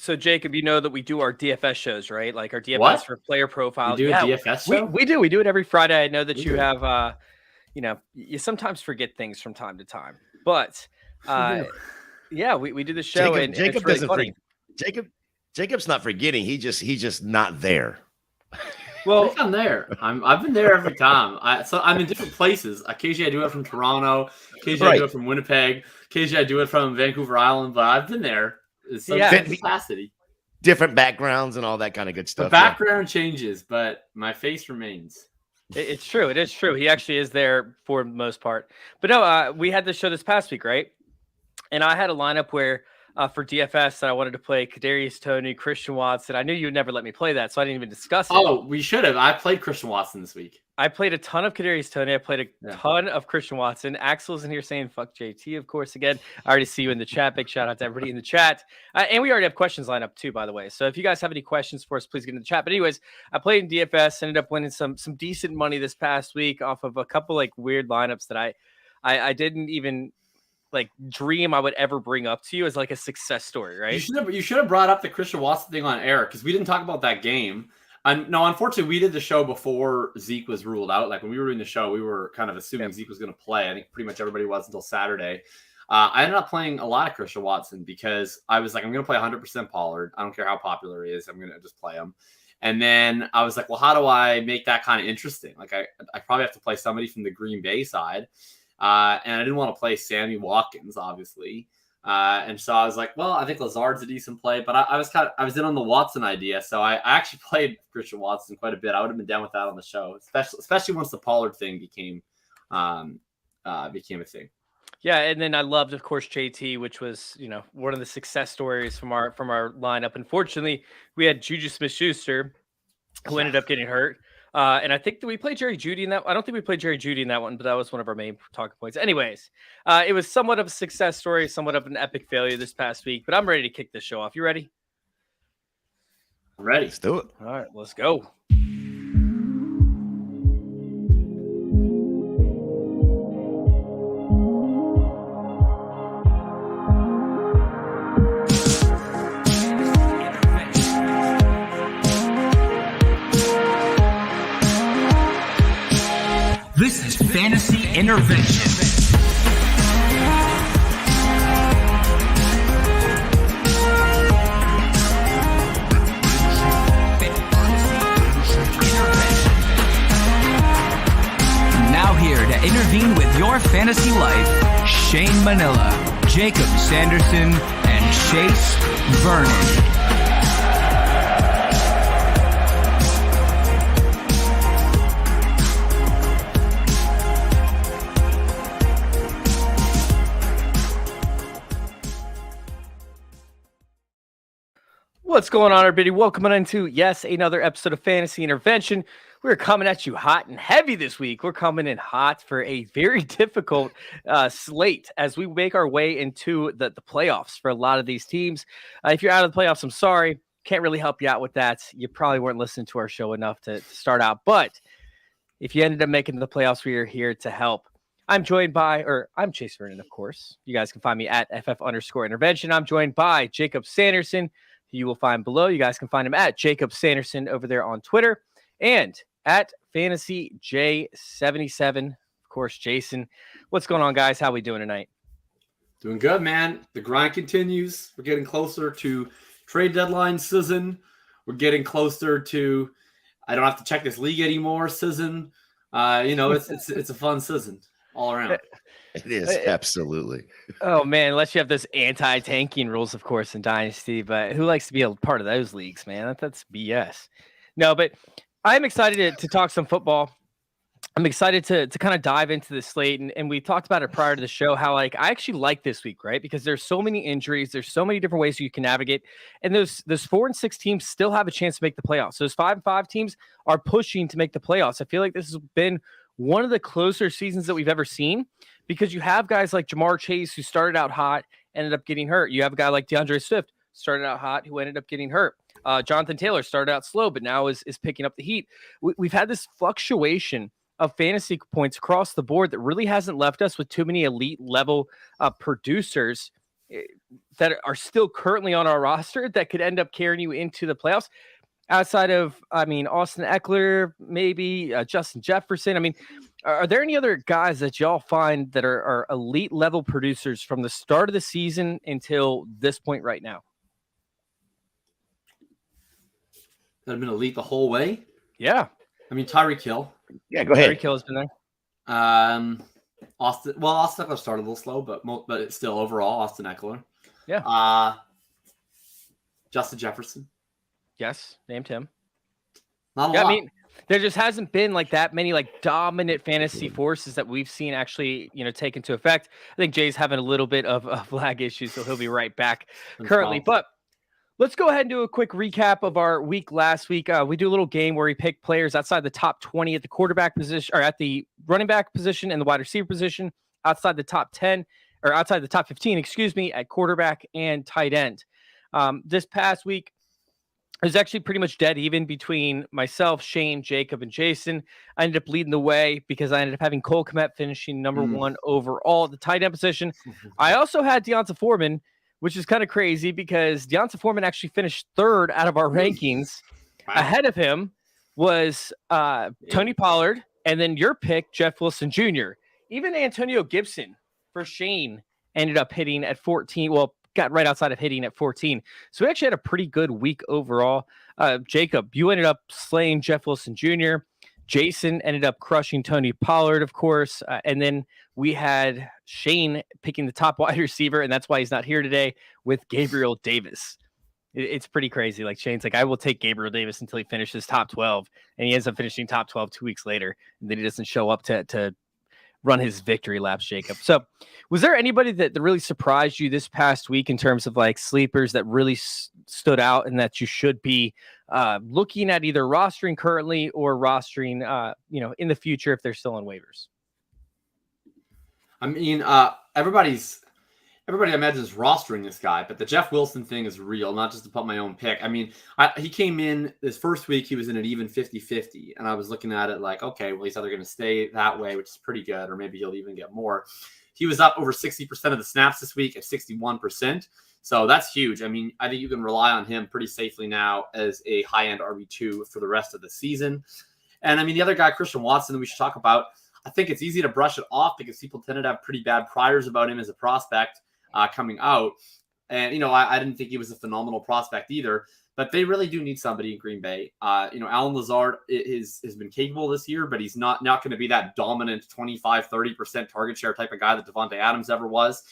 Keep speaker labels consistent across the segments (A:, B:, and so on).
A: So Jacob, you know that we do our DFS shows, right? Like our DFS
B: What?
A: for player profile.
B: You do a DFS show?
A: We do. We do it every Friday. I know that you have, you sometimes forget things from time to time, but yeah, we do the show.
C: Jacob
A: it's really
C: doesn't
A: funny.
C: Jacob's not forgetting. He's just not there.
B: Well, I think I'm there. I've been there every time. So I'm in different places. Occasionally I do it from Toronto. Occasionally I do it from Winnipeg. Occasionally I do it from Vancouver Island. But I've been there in some capacity.
C: Different backgrounds and all that kind of good stuff.
B: The background changes, but my face remains.
A: It's true. It is true. He actually is there for the most part. But no, we had this show this past week, right? And I had a lineup where for DFS that I wanted to play Kadarius Toney, Christian Watson. I knew you would never let me play that, so I didn't even discuss it.
B: Oh, we should have. I played Christian Watson this week.
A: I played a ton of Kadarius Toney. I played a ton of Christian Watson. Axel's in here saying, fuck JT, of course, again. I already see you in the chat. Big shout out to everybody in the chat. And we already have questions lined up too, by the way. So if you guys have any questions for us, please get in the chat. But anyways, I played in DFS, ended up winning some decent money this past week off of a couple like weird lineups that I didn't even like dream I would ever bring up to you as like a success story, right?
B: You should have brought up the Christian Watson thing on air because we didn't talk about that game. No, unfortunately, we did the show before Zeke was ruled out. Like when we were doing the show, we were kind of assuming Zeke was going to play. I think pretty much everybody was until Saturday. I ended up playing a lot of Christian Watson because I was like, I'm going to play 100% Pollard. I don't care how popular he is. I'm going to just play him. And then I was like, well, how do I make that kind of interesting? Like I probably have to play somebody from the Green Bay side. And I didn't want to play Sammy Watkins, obviously. And so I was like, well, I think Lazard's a decent play, but I was in on the Watson idea. So I actually played Christian Watson quite a bit. I would have been down with that on the show, especially once the Pollard thing became a thing.
A: Yeah, and then I loved, of course, JT, which was, one of the success stories from our lineup. Unfortunately, we had Juju Smith-Schuster, who ended up getting hurt. And I think that we played Jerry Jeudy in that. I don't think we played Jerry Jeudy in that one, but that was one of our main talking points. Anyways, it was somewhat of a success story, somewhat of an epic failure this past week, but I'm ready to kick this show off. You ready?
B: I'm ready.
C: Let's do it.
A: All right, let's go.
D: This is Fantasy Intervention. Now here to intervene with your fantasy life, Shane Manila, Jacob Sanderson, and Chase Vernon.
A: What's going on, everybody? Welcome into, another episode of Fantasy Intervention. We're coming at you hot and heavy this week. We're coming in hot for a very difficult slate as we make our way into the playoffs for a lot of these teams. If you're out of the playoffs, I'm sorry. Can't really help you out with that. You probably weren't listening to our show enough to start out. But if you ended up making the playoffs, we are here to help. I'm Chase Vernon, of course. You guys can find me at FF_intervention. I'm joined by Jakob Sanderson, who you will find below. You guys can find him at Jakob Sanderson over there on Twitter and at FantasyJ77. Of course, Jason. What's going on, guys? How we doing tonight?
B: Doing good, man. The grind continues. We're getting closer to trade deadline season. We're getting closer to I don't have to check this league anymore season. It's a fun season all around.
C: It is, absolutely.
A: Oh, man, unless you have those anti-tanking rules, of course, in Dynasty, but who likes to be a part of those leagues, man? That's BS. No, but I'm excited to talk some football. I'm excited to kind of dive into the slate, and we talked about it prior to the show, how I actually like this week, right? Because there's so many injuries, there's so many different ways you can navigate, and those 4 and 6 teams still have a chance to make the playoffs. Those 5 and 5 teams are pushing to make the playoffs. I feel like this has been one of the closer seasons that we've ever seen, because you have guys like Jamar Chase, who started out hot, ended up getting hurt. You have a guy like DeAndre Swift, started out hot, who ended up getting hurt. Jonathan Taylor started out slow, but now is picking up the heat. We've had this fluctuation of fantasy points across the board that really hasn't left us with too many elite level producers that are still currently on our roster that could end up carrying you into the playoffs. Outside of, Austin Eckler, maybe Justin Jefferson. Are there any other guys that y'all find that are elite level producers from the start of the season until this point right now?
B: That have been elite the whole way?
A: Yeah.
B: Tyreek Hill.
C: Yeah, go ahead.
A: Tyreek Hill has been there.
B: Austin Eckler started a little slow, but it's still overall Austin Eckler.
A: Yeah.
B: Justin Jefferson.
A: Yes, named him.
B: Not a lot.
A: There just hasn't been like that many like dominant fantasy forces that we've seen actually, take into effect. I think Jay's having a little bit of lag issues, so he'll be right back currently. But let's go ahead and do a quick recap of our week last week. We do a little game where we pick players outside the top 20 at the quarterback position, or at the running back position and the wide receiver position, outside the top 10 or outside the top 15, at quarterback and tight end. This past week, it was actually pretty much dead even between myself, Shane, Jacob, and Jason. I ended up leading the way because I ended up having Cole Kmet finishing number one overall at the tight end position. I also had Deonta Foreman, which is kind of crazy because Deonta Foreman actually finished third out of our rankings. Wow. Ahead of him was Tony Pollard, and then your pick, Jeff Wilson Jr. Even Antonio Gibson for Shane ended up hitting at 14. Well, got right outside of hitting at 14. So we actually had a pretty good week overall. Jacob, you ended up slaying Jeff Wilson Jr. Jason ended up crushing Tony Pollard, of course. And then we had Shane picking the top wide receiver, and that's why he's not here today, with Gabriel Davis. It's pretty crazy. Like Shane's like, I will take Gabriel Davis until he finishes top 12. And he ends up finishing top 12 2 weeks later. And then he doesn't show up to run his victory laps, Jacob. So was there anybody that really surprised you this past week in terms of like sleepers that really stood out and that you should be looking at either rostering currently or rostering, in the future if they're still on waivers?
B: Everybody I imagine is rostering this guy, but the Jeff Wilson thing is real, not just to put my own pick. He came in this first week, he was in an even 50-50, and I was looking at it like, okay, well, he's either going to stay that way, which is pretty good, or maybe he'll even get more. He was up over 60% of the snaps this week at 61%, so that's huge. I think you can rely on him pretty safely now as a high-end RB2 for the rest of the season. And, the other guy, Christian Watson, that we should talk about, I think it's easy to brush it off because people tended to have pretty bad priors about him as a prospect. Coming out. And, I didn't think he was a phenomenal prospect either, but they really do need somebody in Green Bay. Allen Lazard has been capable this year, but he's not going to be that dominant 25-30% target share type of guy that Devontae Adams ever was.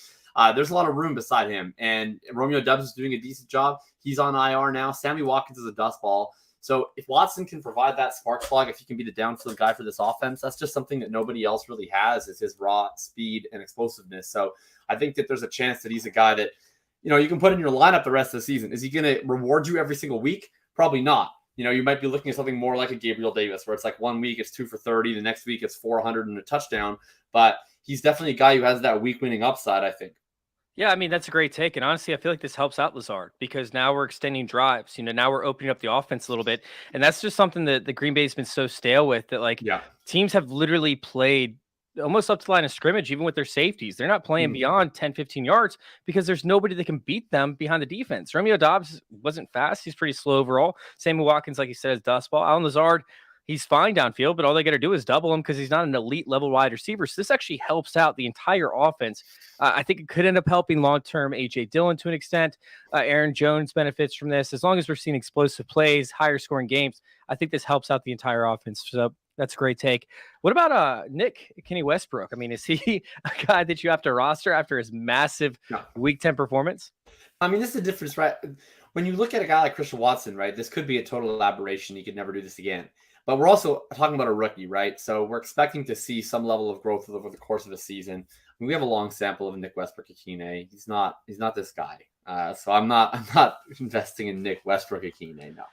B: There's a lot of room beside him, and Romeo Doubs is doing a decent job. He's on IR now. Sammy Watkins is a dust ball. So if Watson can provide that spark plug, if he can be the downfield guy for this offense, that's just something that nobody else really has, is his raw speed and explosiveness. So I think that there's a chance that he's a guy that, you can put in your lineup the rest of the season. Is he going to reward you every single week? Probably not. You might be looking at something more like a Gabriel Davis, where it's like 1 week it's 2 for 30, the next week it's 400 and a touchdown. But he's definitely a guy who has that week winning upside, I think.
A: Yeah, that's a great take. And honestly, I feel like this helps out Lazard because now we're extending drives. Now we're opening up the offense a little bit. And that's just something that the Green Bay's been so stale with that, teams have literally played almost up to the line of scrimmage, even with their safeties. They're not playing beyond 10, 15 yards because there's nobody that can beat them behind the defense. Romeo Doubs wasn't fast. He's pretty slow overall. Sammy Watkins, like you said, is dust ball. Allen Lazard, he's fine downfield, but all they got to do is double him because he's not an elite level wide receiver. So this actually helps out the entire offense. I think it could end up helping long-term A.J. Dillon to an extent. Aaron Jones benefits from this. As long as we're seeing explosive plays, higher scoring games, I think this helps out the entire offense. So that's a great take. What about Nick Kenny Westbrook? Is he a guy that you have to roster after his massive Week 10 performance?
B: This is the difference, right? When you look at a guy like Christian Watson, right, this could be a total aberration. He could never do this again. But we're also talking about a rookie, right? So we're expecting to see some level of growth over the course of the season. We have a long sample of Nick Westbrook-Ikhine. He's not this guy. So I'm not investing in Nick Westbrook-Ikhine, no.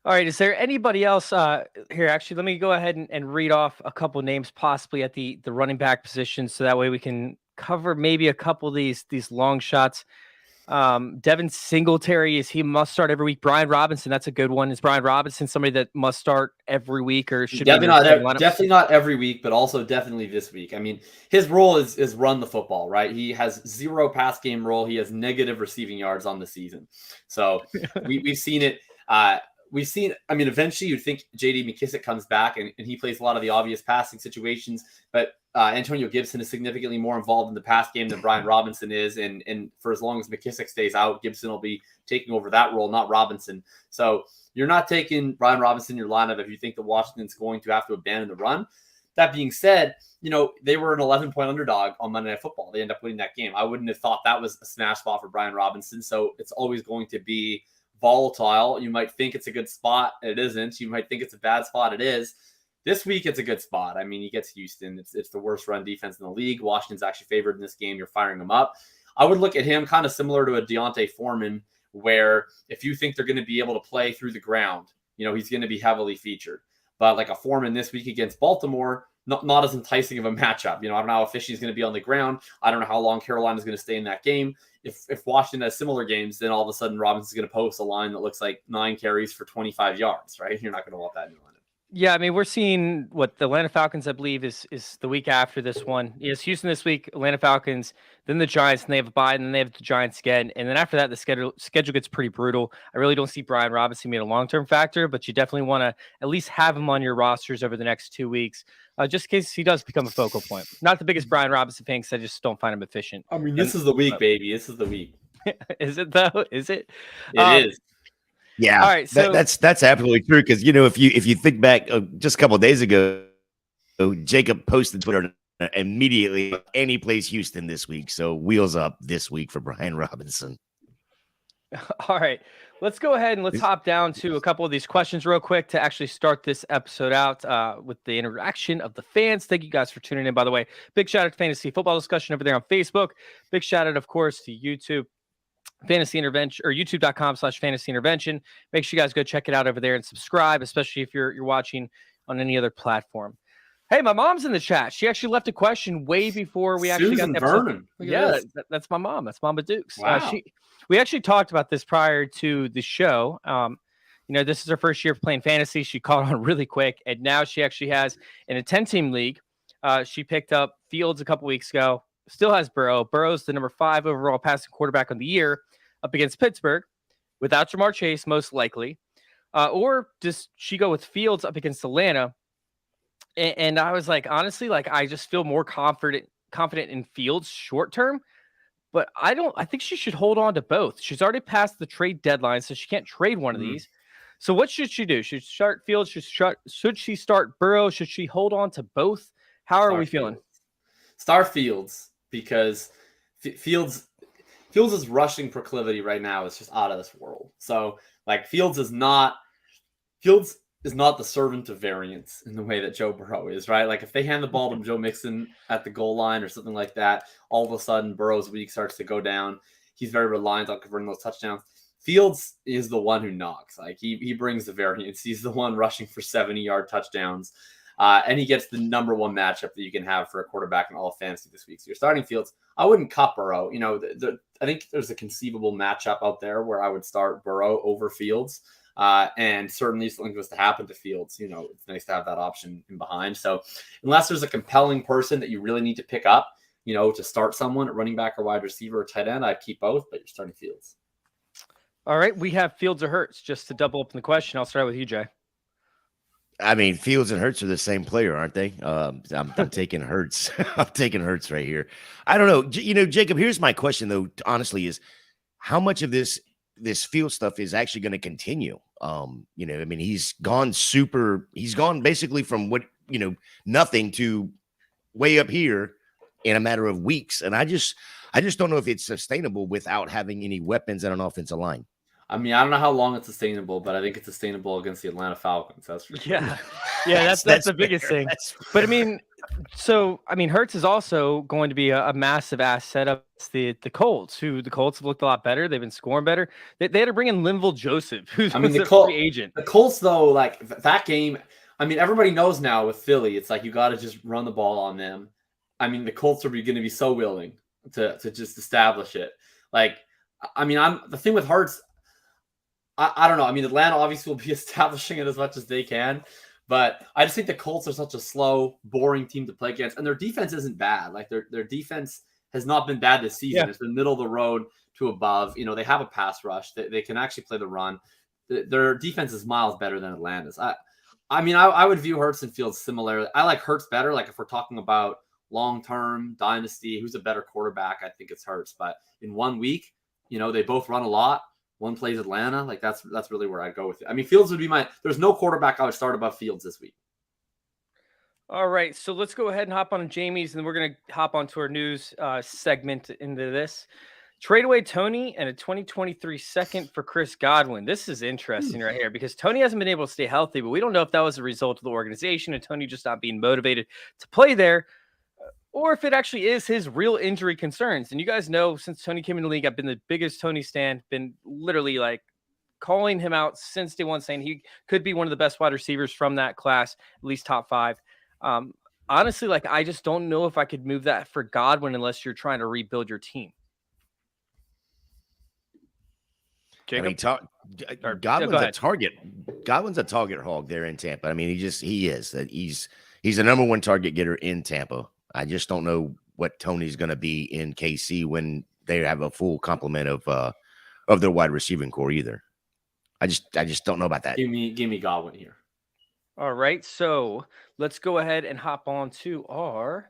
A: All right. Is there anybody else here? Actually, let me go ahead and read off a couple names possibly at the running back position. So that way we can cover maybe a couple of these long shots. Devin Singletary, is he must start every week? Brian Robinson, that's a good one. Is Brian Robinson somebody that must start every week, or should
B: definitely not every week, but also definitely this week? I mean, his role is run the football, right? He has 0 pass game role. He has negative receiving yards on the season. So we've seen it. I mean, eventually you'd think J.D. McKissic comes back and he plays a lot of the obvious passing situations, but Antonio Gibson is significantly more involved in the pass game than Brian Robinson is. And for as long as McKissic stays out, Gibson will be taking over that role, not Robinson. So you're not taking Brian Robinson in your lineup if you think that Washington's going to have to abandon the run. That being said, they were an 11-point underdog on Monday Night Football. They ended up winning that game. I wouldn't have thought that was a smash spot for Brian Robinson. So it's always going to be volatile. You might think it's a good spot. It isn't. You might think it's a bad spot. It is. This week, it's a good spot. I mean, he gets Houston. It's the worst run defense in the league. Washington's actually favored in this game. You're firing them up. I would look at him kind of similar to a Deontay Foreman, where if you think they're going to be able to play through the ground, he's going to be heavily featured. But like a Foreman this week against Baltimore, not as enticing of a matchup. I don't know how efficient he's going to be on the ground. I don't know how long Carolina's going to stay in that game. If Washington has similar games, then all of a sudden Robinson's going to post a line that looks like 9 carries for 25 yards, right? You're not going to want that in your lineup.
A: Yeah, I mean, we're seeing what the Atlanta Falcons, I believe, is the week after this one. Yes, Houston this week, Atlanta Falcons, then the Giants, and they have a bye, and then they have the Giants again. And then after that, the schedule gets pretty brutal. I really don't see Brian Robinson being a long-term factor, but you definitely want to at least have him on your rosters over the next 2 weeks, just in case he does become a focal point. Not the biggest Brian Robinson fan, because I just don't find him efficient.
B: I mean, this is the week, baby. This is the week.
A: Is it, though? Is it?
B: It is.
C: Yeah,
A: all right. So
C: that's absolutely true, because if you think back just a couple of days ago, Jacob posted Twitter immediately, and he plays Houston this week, so wheels up this week for Brian Robinson.
A: All right, let's go ahead and let's hop down to a couple of these questions real quick to actually start this episode out with the interaction of the fans. Thank you guys for tuning in. By the way, big shout out to Fantasy Football Discussion over there on Facebook. Big shout out, of course, to YouTube. Fantasy Intervention, or youtube.com/fantasy intervention. Make sure you guys go check it out over there and subscribe, especially if you're watching on any other platform. Hey, my mom's in the chat. She actually left a question way before we actually got the episode.
B: Vernon.
A: Yeah, that's my mom. That's Mama Dukes.
B: Wow.
A: We actually talked about this prior to the show. This is her first year playing fantasy. She caught on really quick, and now she actually has in a 10-team league. She picked up Fields a couple weeks ago. Still has Burrow. Burrow's the number 5 overall passing quarterback on the year up against Pittsburgh without Jamar Chase, most likely. Or does she go with Fields up against Atlanta? And I was like, honestly, I just feel more confident in Fields short term, but I think she should hold on to both. She's already passed the trade deadline, so she can't trade one of these. So what should she do? Should she start Fields? Should she start Burrow? Should she hold on to both? How are we feeling?
B: Start Fields, because Fields' rushing proclivity right now is just out of this world. So Fields is not the servant of variance in the way that Joe Burrow is, right? If they hand the ball to Joe Mixon at the goal line or something like that, all of a sudden Burrow's week starts to go down. He's very reliant on converting those touchdowns. Fields is the one who knocks. He brings the variance. He's the one rushing for 70-yard touchdowns. And he gets the number 1 matchup that you can have for a quarterback in all of fantasy this week. So you're starting Fields. I wouldn't cut Burrow. I think there's a conceivable matchup out there where I would start Burrow over Fields. And certainly if something was to happen to Fields, it's nice to have that option in behind. So unless there's a compelling person that you really need to pick up, to start someone at running back or wide receiver or tight end, I'd keep both, but you're starting Fields.
A: All right. We have Fields or Hurts. Just to double up in the question, I'll start with you, Jay.
C: I mean, Fields and Hurts are the same player, aren't they? I'm taking Hurts. I'm taking Hurts right here. I don't know. Jacob, here's my question, though, honestly, is how much of this Field stuff is actually going to continue? I mean, he's gone basically from nothing to way up here in a matter of weeks. And I just don't know if it's sustainable without having any weapons and an offensive line.
B: I mean, I don't know how long it's sustainable, but I think it's sustainable against the Atlanta Falcons. That's for sure.
A: Yeah, that's the biggest thing. But I mean, Hurts is also going to be a massive asset up the Colts, who the Colts have looked a lot better. They've been scoring better. They had to bring in Linval Joseph, who's the free agent.
B: The Colts, though, that game, I mean, everybody knows now with Philly, it's you got to just run the ball on them. I mean, the Colts are going to be so willing to just establish it. I mean, the thing with Hurts, I don't know. I mean, Atlanta obviously will be establishing it as much as they can, but I just think the Colts are such a slow, boring team to play against, and their defense isn't bad. Like their defense has not been bad this season. Yeah. It's been middle of the road to above. You know, they have a pass rush. They can actually play the run. Their defense is miles better than Atlanta's. I mean, I would view Hurts and Fields similarly. I like Hurts better. Like if we're talking about long-term dynasty, who's a better quarterback? I think it's Hurts. But in 1 week, you know, they both run a lot. One plays Atlanta. Like that's really where I go with it. I mean, Fields would be there's no quarterback I would start above Fields this week.
A: All right, so let's go ahead and hop on Jamie's, and then we're going to hop onto our news segment into this. Trade away Toney and a 2023 second for Chris Godwin. This is interesting right here because Toney hasn't been able to stay healthy, but we don't know if that was a result of the organization and Toney just not being motivated to play there, or if it actually is his real injury concerns. And you guys know, since Toney came in the league, I've been the biggest Toney stan, been literally like calling him out since day one, saying he could be one of the best wide receivers from that class, at least top 5. Honestly, like I just don't know if I could move that for Godwin unless you're trying to rebuild your team. Jacob?
C: I mean, Godwin's a target. Godwin's a target hog there in Tampa. I mean, he is. He's the number one target getter in Tampa. I just don't know what Toney's going to be in KC when they have a full complement of their wide receiving core either. I just don't know about that.
B: Give me Godwin here.
A: All right, so let's go ahead and hop on to our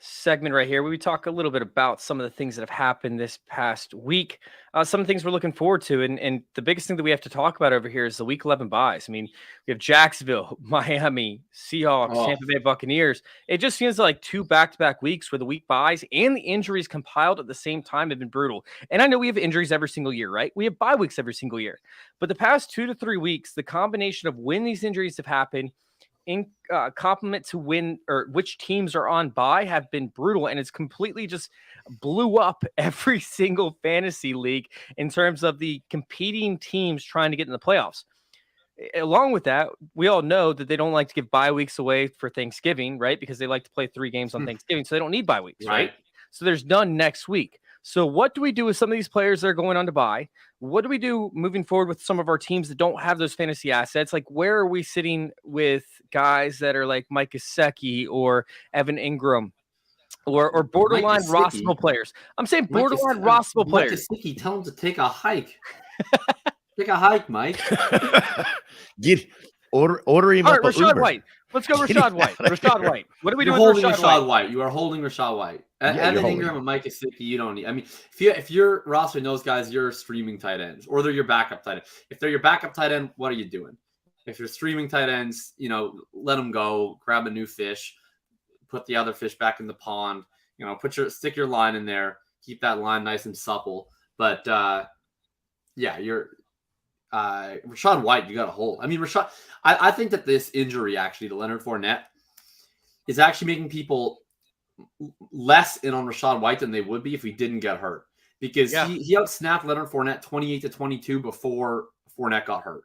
A: segment right here where we talk a little bit about some of the things that have happened this past week, some things we're looking forward to, and the biggest thing that we have to talk about over here is the Week 11 buys. I mean, we have Jacksonville, Miami, Seahawks, Tampa Bay Buccaneers. It just seems like 2 back-to-back weeks where the week buys and the injuries compiled at the same time have been brutal. And I know we have injuries every single year, right? We have bye weeks every single year. But the past 2 to 3 weeks, the combination of when these injuries have happened in complement to when or which teams are on bye have been brutal, and it's completely just blew up every single fantasy league in terms of the competing teams trying to get in the playoffs. Along with that, we all know that they don't like to give bye weeks away for Thanksgiving, right? Because they like to play 3 games on Thanksgiving, so they don't need bye weeks, right? So there's none next week. So what do we do with some of these players that are going on to bye? What do we do moving forward with some of our teams that don't have those fantasy assets? Like, where are we sitting with guys that are like Mike Gesicki or Evan Ingram or borderline rosterable players? I'm saying borderline rosterable players.
B: Mike Gesicki, tell him to take a hike. Take a hike, Mike.
C: Order him
A: all
C: up.
A: Right, Rashad White. Let's go Rashad White. Rashad White. What do we do with
B: Rashad White? You are holding Rashad White. Evan Ingram and Mike Gesicki, you don't need. I mean, if you're rostering those guys, you're streaming tight ends, or they're your backup tight end. If they're your backup tight end, what are you doing? If you're streaming tight ends, you know, let them go. Grab a new fish, put the other fish back in the pond. You know, stick your line in there. Keep that line nice and supple. But you're. Rashad White, you got to hold. I mean, I think that this injury actually to Leonard Fournette is actually making people less in on Rashad White than they would be if he didn't get hurt, because he outsnapped Leonard Fournette 28-22 before Fournette got hurt.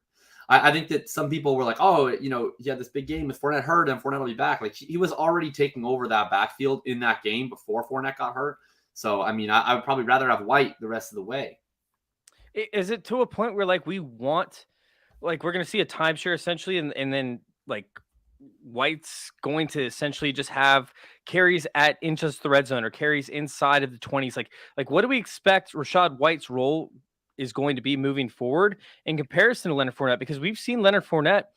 B: I think that some people were like, oh, you know, he had this big game with Fournette hurt and Fournette will be back. Like he was already taking over that backfield in that game before Fournette got hurt. So, I mean, I would probably rather have White the rest of the way.
A: Is it to a point where like we want, like we're going to see a timeshare essentially, and then like White's going to essentially just have carries at into the red zone or carries inside of the 20s? Like what do we expect Rashad White's role is going to be moving forward in comparison to Leonard Fournette? Because we've seen Leonard Fournette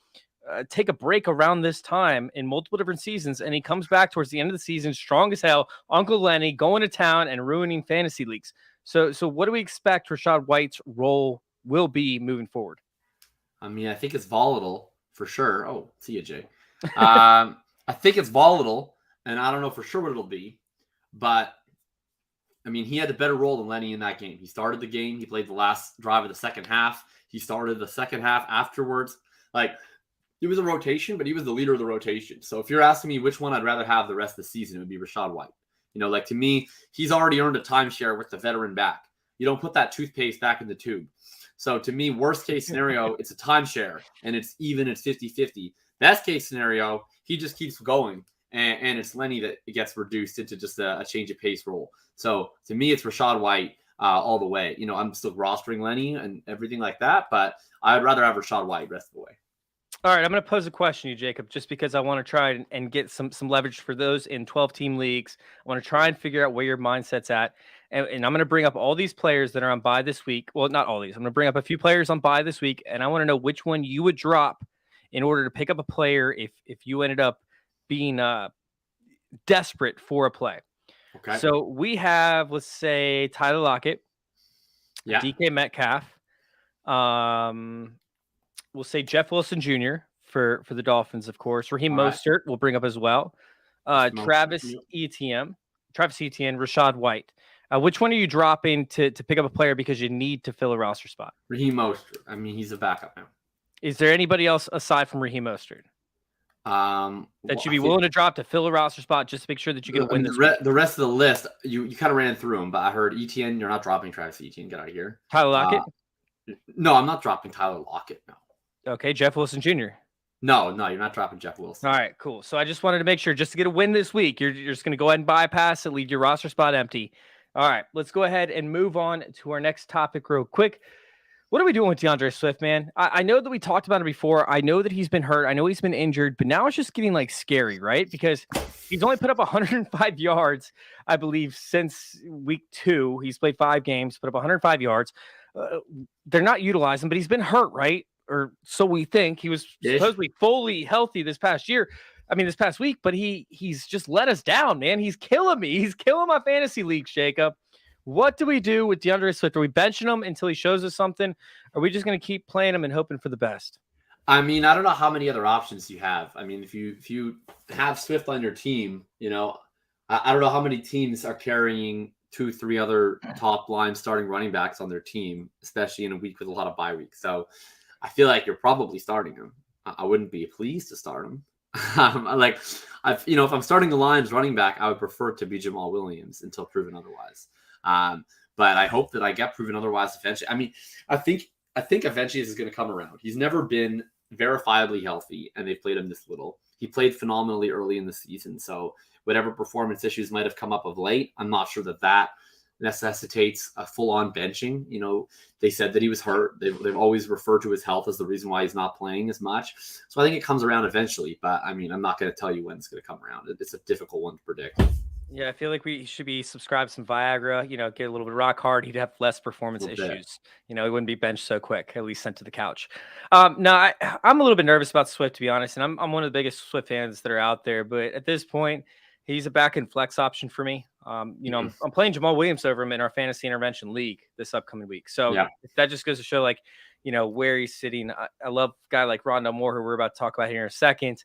A: take a break around this time in multiple different seasons, and he comes back towards the end of the season strong as hell, Uncle Lenny going to town and ruining fantasy leagues. So what do we expect Rashad White's role will be moving forward?
B: I mean, I think it's volatile for sure. Oh, see you, Jay. I think it's volatile, and I don't know for sure what it'll be. But, I mean, he had a better role than Lenny in that game. He started the game. He played the last drive of the second half. He started the second half afterwards. Like, it was a rotation, but he was the leader of the rotation. So if you're asking me which one I'd rather have the rest of the season, it would be Rashad White. You know, like to me, he's already earned a timeshare with the veteran back. You don't put that toothpaste back in the tube. So to me, worst case scenario, it's a timeshare and it's even at 50-50. Best case scenario, he just keeps going and it's Lenny that gets reduced into just a change of pace role. So to me, it's Rashad White. all the way. You know, I'm still rostering Lenny and everything like that, but I'd rather have Rashad White rest of the way.
A: All right, I'm going to pose a question to you, Jacob, just because I want to try and get some leverage for those in 12-team leagues. I want to try and figure out where your mindset's at. And I'm going to bring up all these players that are on bye this week. Well, not all these. I'm going to bring up a few players on bye this week, and I want to know which one you would drop in order to pick up a player if you ended up being desperate for a play.
B: Okay.
A: So we have, let's say, Tyler Lockett, DK Metcalf. We'll say Jeff Wilson Jr. for the Dolphins, of course. Raheem Mostert we'll bring up as well. Travis Etienne, Rashad White. Which one are you dropping to pick up a player because you need to fill a roster spot?
B: Raheem Mostert. I mean, he's a backup now.
A: Is there anybody else aside from Raheem Mostert that you'd be willing to drop to fill a roster spot just to make sure that you get a win this week?
B: The rest of the list, you kind of ran through them, but I heard Etienne. You're not dropping Travis Etienne. Get out of here.
A: Tyler Lockett?
B: No, I'm not dropping Tyler Lockett. No.
A: Okay, Jeff Wilson Jr.
B: No, you're not dropping Jeff Wilson.
A: All right, cool. So I just wanted to make sure, just to get a win this week, you're just going to go ahead and bypass it, leave your roster spot empty. All right, let's go ahead and move on to our next topic real quick. What are we doing with DeAndre Swift, man? I know that we talked about it before. I know that he's been hurt. I know he's been injured, but now it's just getting like scary, right? Because he's only put up 105 yards, I believe, since week 2. He's played 5 games, put up 105 yards. They're not utilizing, but he's been hurt, right? Or so we think. He was supposedly fully healthy this past week, but he's just let us down, man. He's killing me. He's killing my fantasy leagues, Jacob. What do we do with DeAndre Swift? Are we benching him until he shows us something? Or are we just going to keep playing him and hoping for the best?
B: I mean, I don't know how many other options you have. I mean, if you have Swift on your team, you know, I don't know how many teams are carrying 2-3 other top line starting running backs on their team, especially in a week with a lot of bye weeks. So I feel like you're probably starting him. I wouldn't be pleased to start him. If I'm starting the Lions running back, I would prefer it to be Jamal Williams until proven otherwise. But I hope that I get proven otherwise eventually. I mean, I think eventually this is going to come around. He's never been verifiably healthy, and they've played him this little. He played phenomenally early in the season, so whatever performance issues might have come up of late, I'm not sure that necessitates a full-on benching. You know, they said that he was hurt. They've always referred to his health as the reason why he's not playing as much. So I think it comes around eventually, but I mean, I'm not going to tell you when it's going to come around. It's a difficult one to predict.
A: Yeah, I feel like we should be subscribed to some Viagra, get a little bit rock hard. He'd have less performance issues. He wouldn't be benched so quick, at least sent to the couch. I'm a little bit nervous about Swift, to be honest, and I'm one of the biggest Swift fans that are out there. But at this point, he's a back and flex option for me. I'm playing Jamal Williams over him in our fantasy intervention league this upcoming week. So that just goes to show, where he's sitting. I love a guy like Rondale Moore, who we're about to talk about here in a second.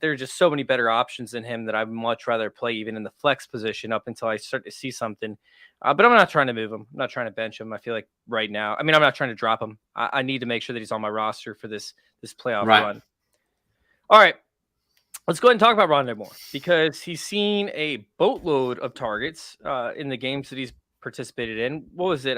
A: There are just so many better options than him that I'd much rather play even in the flex position up until I start to see something. But I'm not trying to move him. I'm not trying to bench him. I feel like right now, I'm not trying to drop him. I need to make sure that he's on my roster for this playoff run. All right. Let's go ahead and talk about Rondale Moore because he's seen a boatload of targets in the games that he's participated in. What was it?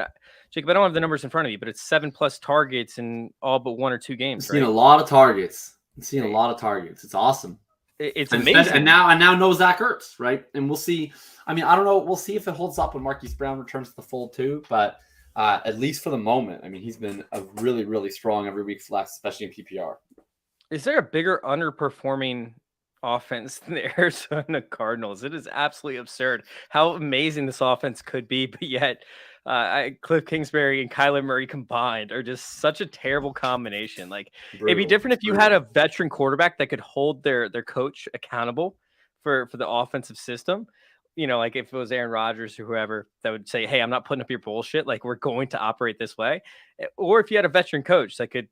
A: Jacob, I don't have the numbers in front of me, but it's 7+ targets in all but 1 or 2 games.
B: Seen a lot of targets. Seen a lot of targets. It's awesome.
A: It's amazing.
B: And now no Zach Ertz, right? And we'll see. I mean, I don't know. We'll see if it holds up when Marquise Brown returns to the fold too. But at least for the moment, I mean, he's been a really, really strong every week flex, especially in PPR.
A: Is there a bigger underperforming offense than the Arizona Cardinals? It is absolutely absurd how amazing this offense could be, but yet Cliff Kingsbury and Kyler Murray combined are just such a terrible combination. It'd be different if you had a veteran quarterback that could hold their coach accountable for the offensive system. If it was Aaron Rodgers or whoever that would say, hey, I'm not putting up your bullshit. We're going to operate this way. Or if you had a veteran coach that could,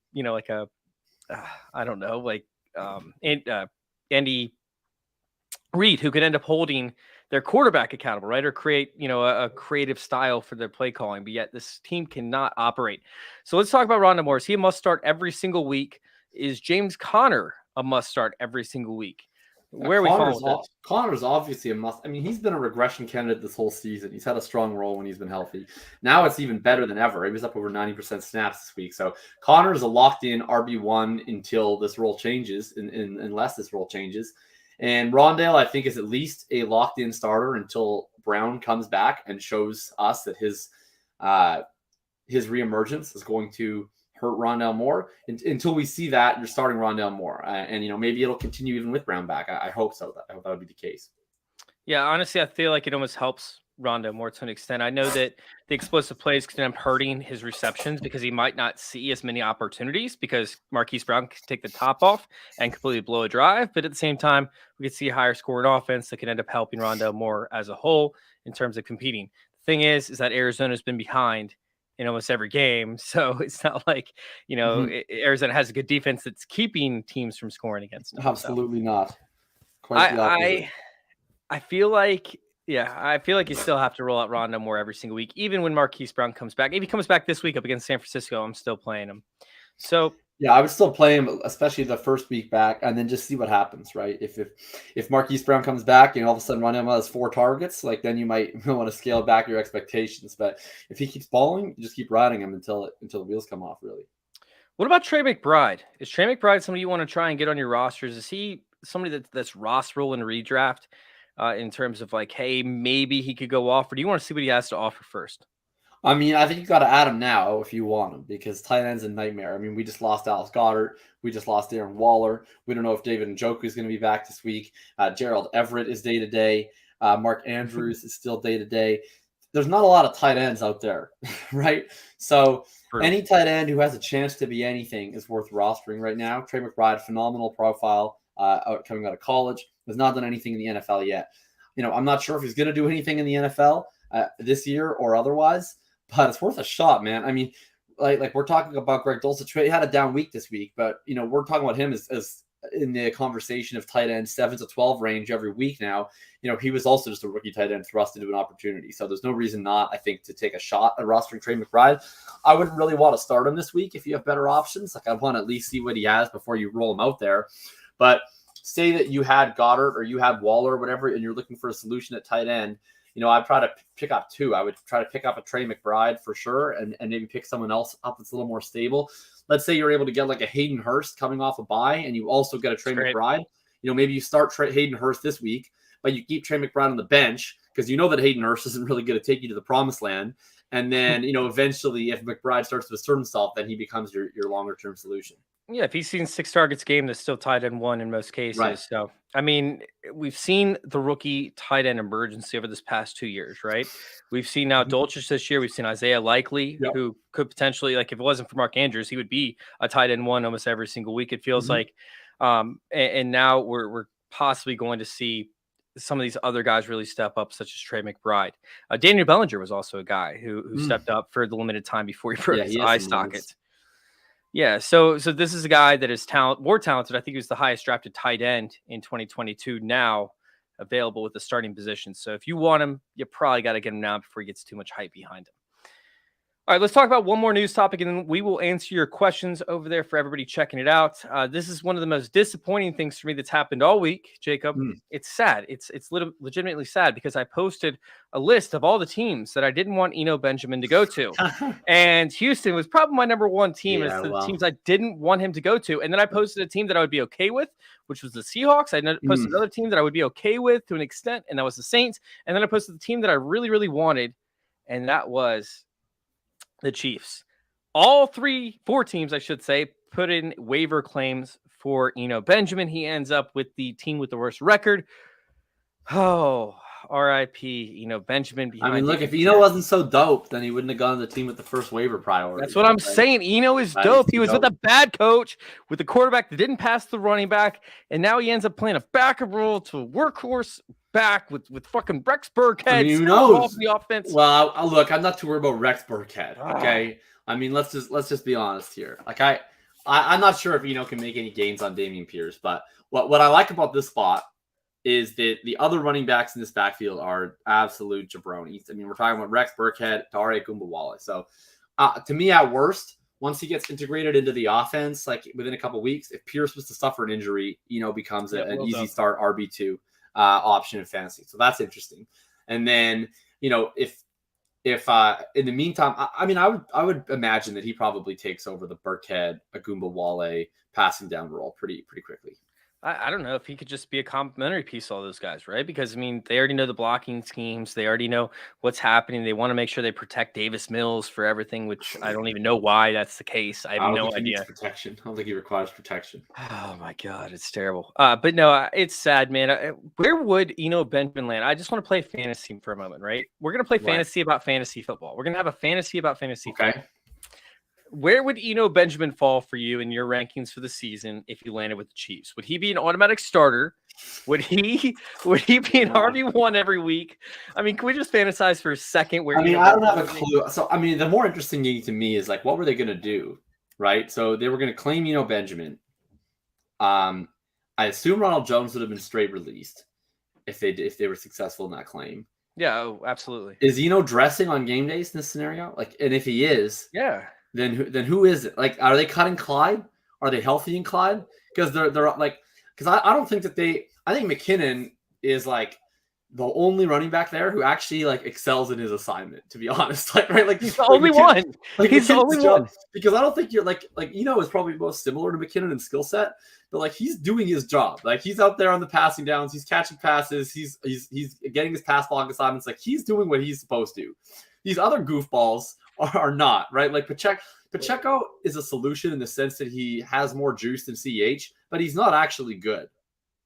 A: Andy Reid, who could end up holding their quarterback accountable, right? Or create, a creative style for their play calling, but yet this team cannot operate. So let's talk about Rondale Moore. Is he a must start every single week? Is James Conner a must start every single week? Where are we falling with this?
B: Conner's obviously a must. I mean, he's been a regression candidate this whole season. He's had a strong role when he's been healthy. Now it's even better than ever. He was up over 90% snaps this week. So Conner is a locked-in RB1 until this role changes, unless this role changes. And Rondale, I think, is at least a locked-in starter until Brown comes back and shows us that his his reemergence is going to hurt Rondale Moore. Until we see that, you're starting Rondale Moore. And maybe it'll continue even with Brown back. I hope so. I hope that would be the case.
A: Yeah, honestly, I feel like it almost helps Rondo more to an extent. I know that the explosive plays can end up hurting his receptions because he might not see as many opportunities because Marquise Brown can take the top off and completely blow a drive. But at the same time, we could see a higher scoring offense that can end up helping Rondo more as a whole in terms of competing. The thing is that Arizona's been behind in almost every game. So it's not like, Arizona has a good defense that's keeping teams from scoring against them.
B: Absolutely not. Quite the opposite.
A: I feel like you still have to roll out Rondo Moore every single week, even when Marquise Brown comes back. If he comes back this week up against San Francisco, I'm still playing him. So
B: yeah, I would still play him, especially the first week back, and then just see what happens, right? If Marquise Brown comes back and all of a sudden Rondo has 4 targets, like then you might want to scale back your expectations. But if he keeps balling, you just keep riding him until the wheels come off, really.
A: What about Trey McBride? Is Trey McBride somebody you want to try and get on your rosters? Is he somebody that's rosterable in redraft? In terms of like, hey, maybe he could go off, or do you want to see what he has to offer first?
B: I mean, I think you got to add him now if you want him because tight end's a nightmare. I mean, we just lost Dallas Goedert. We just lost Darren Waller. We don't know if David Njoku is going to be back this week. Gerald Everett is day-to-day. Mark Andrews is still day-to-day. There's not a lot of tight ends out there, right? So any tight end who has a chance to be anything is worth rostering right now. Trey McBride, phenomenal profile coming out of college. Has not done anything in the NFL yet. I'm not sure if he's going to do anything in the NFL this year or otherwise, but it's worth a shot, man. I mean, like we're talking about Greg Dulcich. He had a down week this week, but we're talking about him as in the conversation of tight end 7 to 12 range every week now. He was also just a rookie tight end thrust into an opportunity. So there's no reason not, I think, to take a shot at rostering Trey McBride. I wouldn't really want to start him this week if you have better options. Like I want to at least see what he has before you roll him out there. But say that you had Goddard or you had Waller or whatever, and you're looking for a solution at tight end, I'd try to pick up 2. I would try to pick up a Trey McBride for sure and maybe pick someone else up that's a little more stable. Let's say you're able to get like a Hayden Hurst coming off a bye and you also get a Trey McBride. Maybe you start Hayden Hurst this week, but you keep Trey McBride on the bench because you know that Hayden Hurst isn't really going to take you to the promised land. And then, eventually if McBride starts to assert himself, then he becomes your longer-term solution.
A: Yeah, if he's seen 6 targets a game, that's still tight end 1 in most cases. Right. So, I mean, we've seen the rookie tight end emergency over this past 2 years, right? We've seen now Dulcich this year. We've seen Isaiah Likely, who could potentially, like, if it wasn't for Mark Andrews, he would be a tight end 1 almost every single week, it feels like. And now we're possibly going to see some of these other guys really step up, such as Trey McBride. Daniel Bellinger was also a guy who stepped up for the limited time before he broke his eye socket. Yeah, so this is a guy that is more talented. I think he was the highest drafted tight end in 2022 now available with the starting position. So if you want him, you probably got to get him now before he gets too much hype behind him. All right, let's talk about one more news topic, and then we will answer your questions over there for everybody checking it out. This is one of the most disappointing things for me that's happened all week, Jacob. It's sad. It's legitimately sad because I posted a list of all the teams that I didn't want Eno Benjamin to go to. And Houston was probably my number 1 team as the teams I didn't want him to go to. And then I posted a team that I would be okay with, which was the Seahawks. I posted another team that I would be okay with to an extent, and that was the Saints. And then I posted the team that I really, really wanted, and that was the Chiefs. All 4 teams, I should say, put in waiver claims for Eno Benjamin. He ends up with the team with the worst record. Oh, R.I.P. Eno Benjamin.
B: I mean, look, if Eno wasn't so dope, then he wouldn't have gone to the team with the first waiver priority.
A: That's what I'm saying. Eno is dope. He was with a bad coach, with a quarterback that didn't pass the running back, and now he ends up playing a backup role to a workhorse back with fucking Rex Burkhead. I mean, who knows? The offense.
B: Well, look, I'm not too worried about Rex Burkhead. Okay, I mean, let's just be honest here. Like I'm not sure if Eno can make any gains on Dameon Pierce, but what I like about this spot is that the other running backs in this backfield are absolute jabronis. I mean, we're talking about Rex Burkhead, Dare Gumbawale. So to me, at worst, once he gets integrated into the offense, like within a couple of weeks, if Pierce was to suffer an injury, becomes an easy start RB2 option in fantasy. So that's interesting. And then, if in the meantime, I would imagine that he probably takes over the Burkhead, Agumbawale passing down role pretty quickly.
A: I don't know if he could just be a complimentary piece to all those guys, right? Because I mean, they already know the blocking schemes. They already know what's happening. They want to make sure they protect Davis Mills for everything, which I don't even know why that's the case. I have no
B: think he needs
A: idea.
B: protection. I don't think he requires protection.
A: Oh my God, it's terrible. But no, it's sad, man. Where would Benjamin land? I just want to play fantasy for a moment, right? We're gonna play fantasy about fantasy football. We're gonna have a fantasy about fantasy football. Where would Benjamin fall for you in your rankings for the season if you landed with the Chiefs? Would he be an automatic starter? Would he be an RB1 every week? I mean, can we just fantasize for a second? Where
B: I don't have a clue. So I mean, the more interesting thing to me is like, what were they going to do, right? So they were going to claim Benjamin. I assume Ronald Jones would have been straight released if they were successful in that claim.
A: Yeah, absolutely.
B: Is dressing on game days in this scenario? Like, and if he is,
A: yeah.
B: Then who is it? Like, are they cutting Clyde? Are they healthy in Clyde? Because they're like, because I don't think that I think McKinnon is like the only running back there who actually like excels in his assignment, to be honest. Like, right? Like
A: he's the only one.
B: Like,
A: he's the only one.
B: Because I don't think you're like is probably most similar to McKinnon in skill set, but like he's doing his job. Like he's out there on the passing downs, he's catching passes, he's getting his pass block assignments. Like he's doing what he's supposed to. These other goofballs are not, right? Like Pacheco is a solution in the sense that he has more juice than CH, but he's not actually good.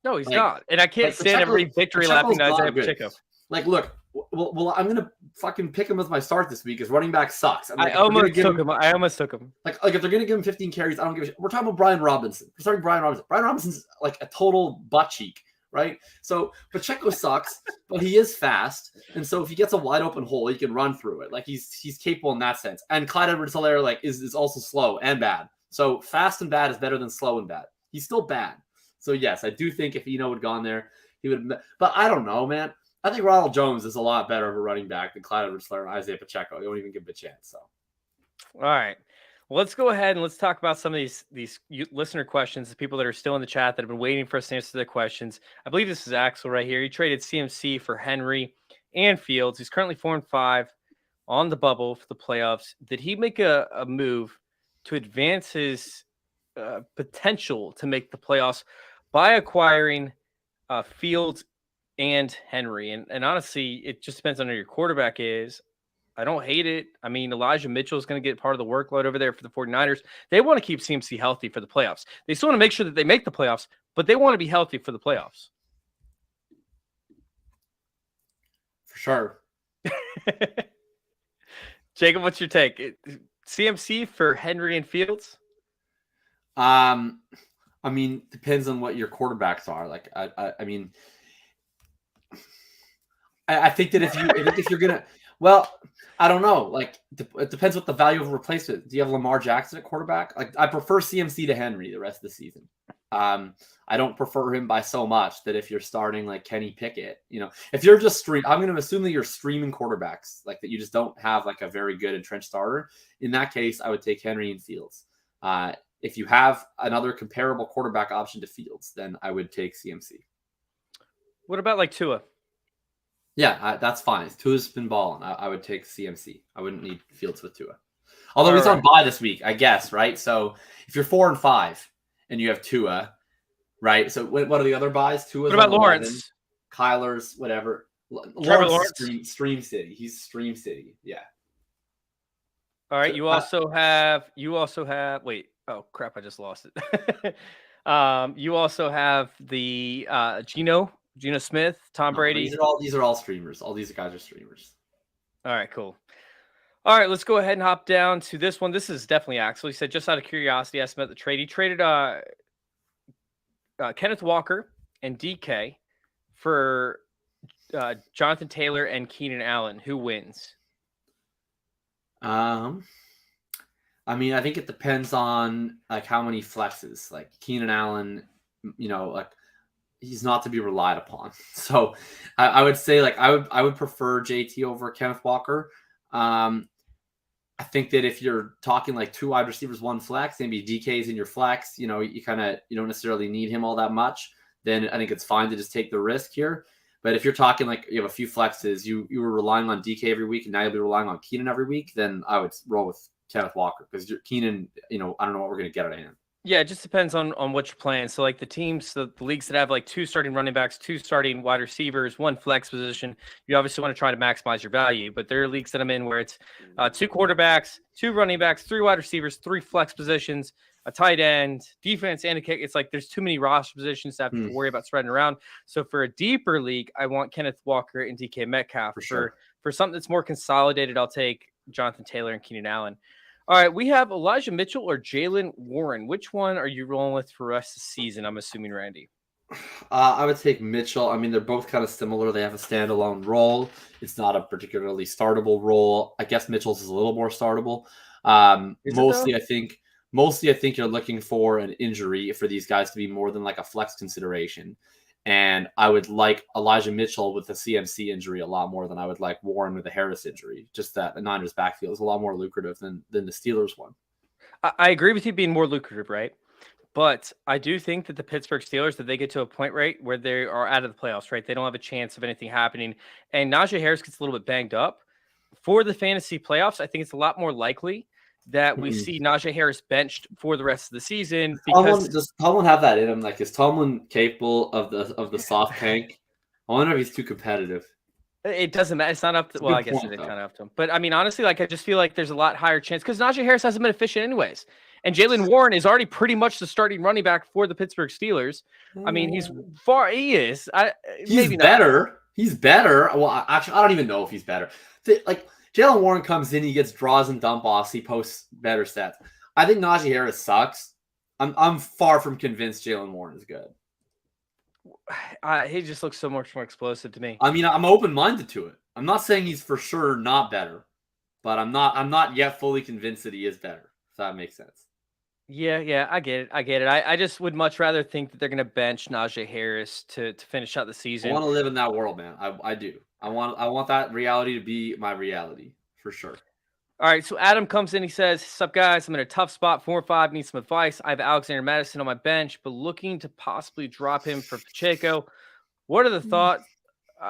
A: No, he's not. And I can't stand every victory lapping Isaiah Pacheco.
B: Like, look, well, I'm gonna fucking pick him as my start this week because running back sucks.
A: I almost took him.
B: Like if they're gonna give him 15 carries, I don't give a shit. We're talking about Brian Robinson. We're starting Brian Robinson. Brian Robinson's like a total butt cheek. Right, so Pacheco sucks, but he is fast, and so if he gets a wide open hole, he can run through it. Like he's capable in that sense. And Clyde Edwards-Helaire like is also slow and bad. So fast and bad is better than slow and bad. He's still bad. So yes, I do think if had gone there, he would. But I don't know, man. I think Ronald Jones is a lot better of a running back than Clyde Edwards-Helaire and Isaiah Pacheco. They don't even give him a chance. So,
A: all right. Well, let's go ahead and let's talk about some of these listener questions, the people that are still in the chat that have been waiting for us to answer their questions. I believe this is Axel right here. He traded CMC for Henry and Fields. He's currently 4-5 on the bubble for the playoffs. Did he make a move to advance his potential to make the playoffs by acquiring Fields and Henry? And honestly, it just depends on who your quarterback is. I don't hate it. I mean, Elijah Mitchell is going to get part of the workload over there for the 49ers. They want to keep CMC healthy for the playoffs. They still want to make sure that they make the playoffs, but they want to be healthy for the playoffs.
B: For sure.
A: Jacob, what's your take? CMC for Henry and Fields?
B: I mean, depends on what your quarterbacks are. Like, I mean, I think that if you're gonna, well, I don't know. Like, it depends what the value of a replacement. Do you have Lamar Jackson at quarterback? Like, I prefer CMC to Henry the rest of the season. I don't prefer him by so much that if you're starting like Kenny Pickett, if you're just I'm going to assume that you're streaming quarterbacks, like that you just don't have like a very good entrenched starter. In that case, I would take Henry and Fields. If you have another comparable quarterback option to Fields, then I would take CMC.
A: What about like Tua?
B: Yeah, that's fine. Tua's been balling. I would take CMC. I wouldn't need Fields with Tua. Although he's on bye this week, I guess, right? So if you're 4-5 and you have Tua, right? So what are the other buys? Tua's.
A: What about Lawrence?
B: Kyler's, whatever.
A: Lawrence.
B: Stream City. He's Stream City. Yeah.
A: All right. You also have. Wait. Oh crap! I just lost it. You also have the Geno Smith, Tom Brady.
B: These are all streamers. All these guys are streamers.
A: All right, cool. All right, let's go ahead and hop down to this one. This is definitely Axel. He said, just out of curiosity, asked about the trade. He traded Kenneth Walker and DK for Jonathan Taylor and Keenan Allen. Who wins?
B: I mean, I think it depends on like how many flexes. Like Keenan Allen, like he's not to be relied upon. So I would say like I would prefer JT over Kenneth Walker. I think that if you're talking like 2 wide receivers, 1 flex, maybe DK's in your flex, you don't necessarily need him all that much. Then I think it's fine to just take the risk here. But if you're talking like you have a few flexes, you were relying on DK every week and now you'll be relying on Keenan every week, then I would roll with Kenneth Walker because Keenan, I don't know what we're going to get out of him.
A: Yeah, it just depends on what you're playing. So like the leagues that have like 2 starting running backs, 2 starting wide receivers, 1 flex position, you obviously want to try to maximize your value. But there are leagues that I'm in where it's 2 quarterbacks, 2 running backs, 3 wide receivers, 3 flex positions, a tight end, defense, and a kick. It's like there's too many roster positions to have to worry about spreading around. So for a deeper league, I want Kenneth Walker and DK Metcalf.
B: For sure.
A: For something that's more consolidated, I'll take Jonathan Taylor and Keenan Allen. All right, we have Elijah Mitchell or Jalen Warren. Which one are you rolling with for the rest of the season? I'm assuming, Randy.
B: I would take Mitchell. I mean, they're both kind of similar. They have a standalone role. It's not a particularly startable role. I guess Mitchell's is a little more startable. Mostly, I think you're looking for an injury for these guys to be more than like a flex consideration. And I would like Elijah Mitchell with a CMC injury a lot more than I would like Warren with a Harris injury. Just that the Niners backfield is a lot more lucrative than the Steelers one.
A: I agree with you being more lucrative, right? But I do think that the Pittsburgh Steelers, that they get to a point, right, where they are out of the playoffs, right? They don't have a chance of anything happening. And Najee Harris gets a little bit banged up. For the fantasy playoffs, I think it's a lot more likely that we see Najee Harris benched for the rest of the season.
B: Does Tomlin have that in him? Like, is Tomlin capable of the soft tank? I wonder if he's too competitive.
A: It doesn't matter. It's not up to, well, I guess it's kind of up to him. But I mean, honestly, like I just feel like there's a lot higher chance because Najee Harris hasn't been efficient anyways. And Jalen Warren is already pretty much the starting running back for the Pittsburgh Steelers. I mean, he is.
B: He's better. Not. He's better. Well, actually, I don't even know if he's better. Like, Jalen Warren comes in, he gets draws and dump offs, he posts better stats. I think Najee Harris sucks. I'm far from convinced Jalen Warren is good.
A: He just looks so much more explosive to me.
B: I mean, I'm open-minded to it. I'm not saying he's for sure not better, but I'm not yet fully convinced that he is better. If that makes sense.
A: Yeah, I get it. I just would much rather think that they're going to bench Najee Harris to finish out the season.
B: I want to live in that world, man. I do. I want that reality to be my reality for sure.
A: All right, so Adam comes in. He says, "Sup, guys? I'm in a tough spot. 4-5. Need some advice. I have Alexander Madison on my bench, but looking to possibly drop him for Pacheco. What are the thoughts?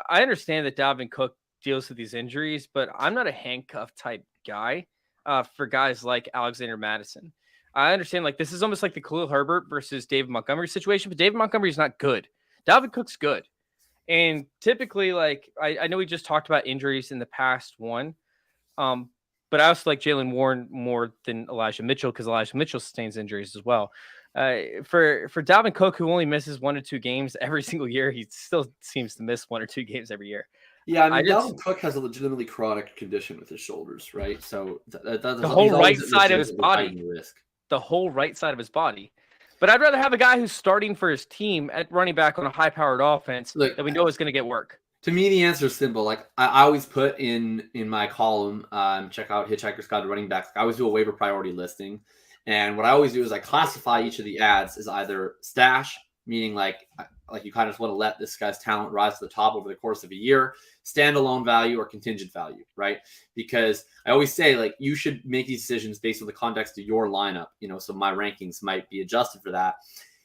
A: I understand that Dalvin Cook deals with these injuries, but I'm not a handcuff type guy for guys like Alexander Madison. I understand like this is almost like the Khalil Herbert versus David Montgomery situation, but David Montgomery is not good. Dalvin Cook's good. And typically, like, I know we just talked about injuries in the past one, but I also like Jalen Warren more than Elijah Mitchell because Elijah Mitchell sustains injuries as well. For Dalvin Cook, who only misses 1 or 2 games every single year, he still seems to miss 1 or 2 games every year.
B: Yeah, I mean, Dalvin Cook has a legitimately chronic condition with his shoulders, right? So
A: the whole right side of his body. The whole right side of his body. But I'd rather have a guy who's starting for his team at running back on a high-powered offense that we know is going to get work.
B: To me, the answer is simple. Like I always put in my column, check out Hitchhiker's Guide to Running Backs. I always do a waiver priority listing. And what I always do is I classify each of the ads as either stash, meaning like you kind of just want to let this guy's talent rise to the top over the course of a year, standalone value or contingent value, right? Because I always say like you should make these decisions based on the context of your lineup, so my rankings might be adjusted for that.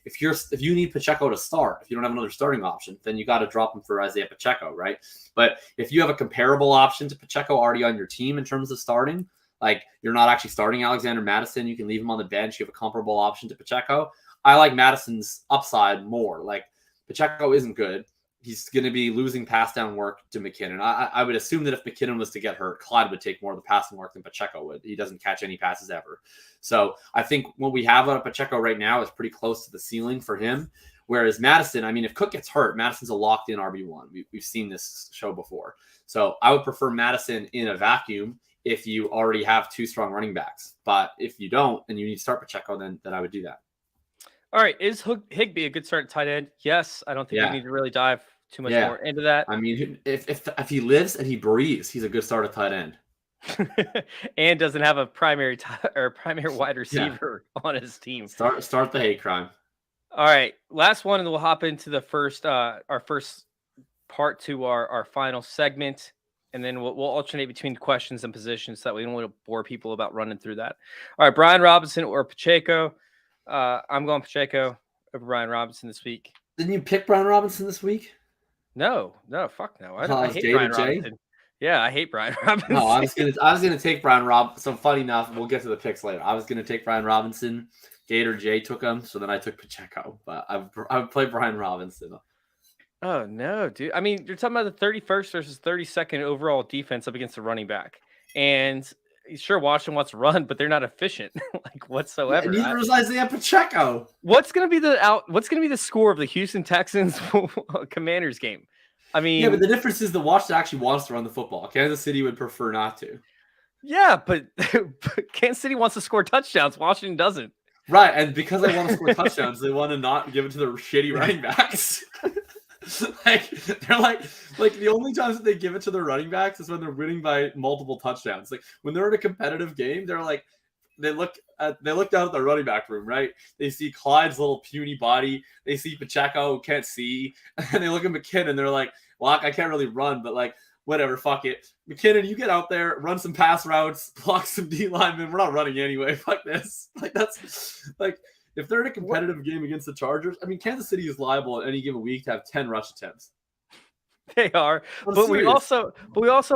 B: If you need Pacheco to start, if you don't have another starting option, then you got to drop him for Isaiah Pacheco, right? But if you have a comparable option to Pacheco already on your team in terms of starting, like you're not actually starting Alexander Madison, you can leave him on the bench, you have a comparable option to Pacheco. I like Madison's upside more. Like Pacheco isn't good. He's going to be losing pass down work to McKinnon. I would assume that if McKinnon was to get hurt, Clyde would take more of the passing work than Pacheco would. He doesn't catch any passes ever. So I think what we have on Pacheco right now is pretty close to the ceiling for him. Whereas Madison, I mean, if Cook gets hurt, Madison's a locked-in RB1. We've seen this show before. So I would prefer Madison in a vacuum if you already have 2 strong running backs. But if you don't and you need to start Pacheco, then I would do that.
A: All right. Is Higbee a good start at tight end? Yes. I don't think we need to really dive too much more into that.
B: I mean, if he lives and he breathes, he's a good start at tight end.
A: And doesn't have a primary wide receiver on his team.
B: Start the hate crime.
A: All right. Last one, and we'll hop into the first our first part to our final segment. And then we'll alternate between questions and positions so that we don't want to bore people about running through that. All right, Brian Robinson or Pacheco. I'm going Pacheco over Brian Robinson this week.
B: Didn't you pick Brian Robinson this week?
A: No, fuck no. I hate Brian Robinson. Yeah, I hate Brian Robinson.
B: No, I was gonna take Brian Robinson. So funny enough, we'll get to the picks later. I was gonna take Brian Robinson. Gator J took him, so then I took Pacheco. But I would play Brian Robinson.
A: Oh no, dude. I mean, you're talking about the 31st versus 32nd overall defense up against the running back. And sure, Washington wants to run, but they're not efficient like whatsoever.
B: Yeah, neither is Isaiah Pacheco.
A: What's gonna be the score of the Houston Texans Commanders game? I mean,
B: yeah, but the difference is the Washington actually wants to run the football. Kansas City would prefer not to.
A: Yeah, but Kansas City wants to score touchdowns. Washington doesn't.
B: Right, and because they want to score touchdowns, they want to not give it to their shitty running backs. They're like the only times that they give it to their running backs is when they're winning by multiple touchdowns. Like when they're in a competitive game, they're like they look down at the running back room, right? They see Clyde's little puny body, they see Pacheco who can't see, and they look at McKinnon. They're like, well, I can't really run, but like whatever, fuck it. McKinnon, you get out there, run some pass routes, block some D linemen. We're not running anyway. Fuck this. Like that's like. If they're in a competitive game against the Chargers, I mean, Kansas City is liable at any given week to have 10 rush attempts.
A: They are, but we also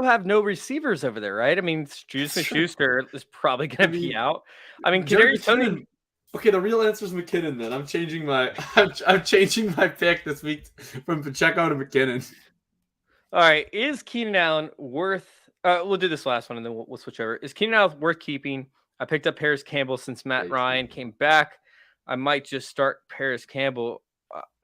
A: have no receivers over there, right? I mean, Schuster is probably going to be out. I mean, Kadarius Toney.
B: Okay, the real answer is McKinnon. Then I'm changing my pick this week from Pacheco to McKinnon.
A: All right, is Keenan Allen worth? We'll do this last one and then we'll switch over. Is Keenan Allen worth keeping? I picked up Parris Campbell since Matt Ryan came back. I might just start Parris Campbell.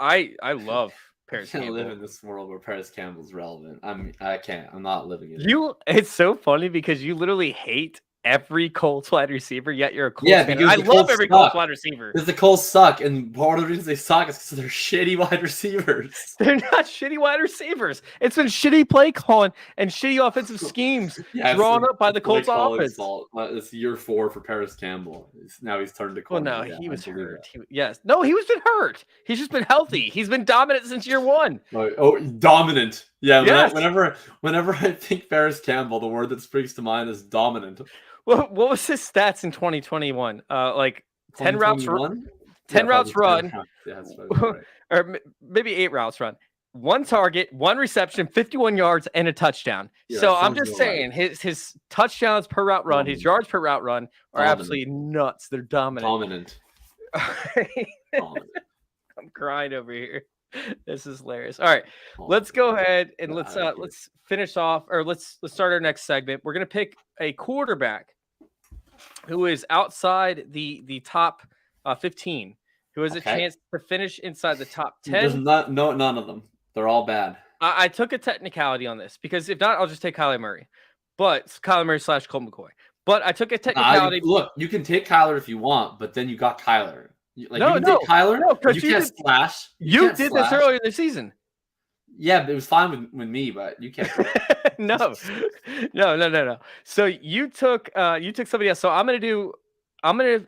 A: I love Parris Campbell.
B: I live in this world where Parris Campbell's relevant. I can't. I'm not living in
A: it. It's so funny because you literally hate every Colts wide receiver, yet you're a Colts fan. I love every Colts wide receiver.
B: Because the Colts suck, and part of the reason they suck is because they're shitty wide receivers.
A: They're not shitty wide receivers. It's been shitty play calling and shitty offensive schemes drawn up by the Colts offense.
B: It's year 4 for Parris Campbell. Now he's turned to corner.
A: Well, no, he was hurt. He was been hurt. He's just been healthy. He's been dominant since year 1.
B: Oh, dominant. Yeah, yes. Whenever I think Parris Campbell, the word that springs to mind is dominant.
A: Well, what was his stats in 2021? Like 10 routes run, 10 routes run, or maybe 8 routes run, 1 target, 1 reception, 51 yards, and a touchdown. Yeah, so I'm just saying his touchdowns per route run, his yards per route run are absolutely nuts. They're dominant. I'm crying over here. This is hilarious. All right, let's go ahead and let's finish off, or let's start our next segment. We're gonna pick a quarterback who is outside the top 15, who has a chance to finish inside the top 10.
B: None of them. They're all bad.
A: I took a technicality on this because if not, I'll just take Kyler Murray. But Kyler Murray / Colt McCoy. But I took a technicality.
B: Look, you can take Kyler if you want, but then you got Kyler. Take Kyler. No,
A: you can't splash. You did this earlier in the season.
B: Yeah, but it was fine with me, but you can't.
A: No. So you took somebody else. So I'm gonna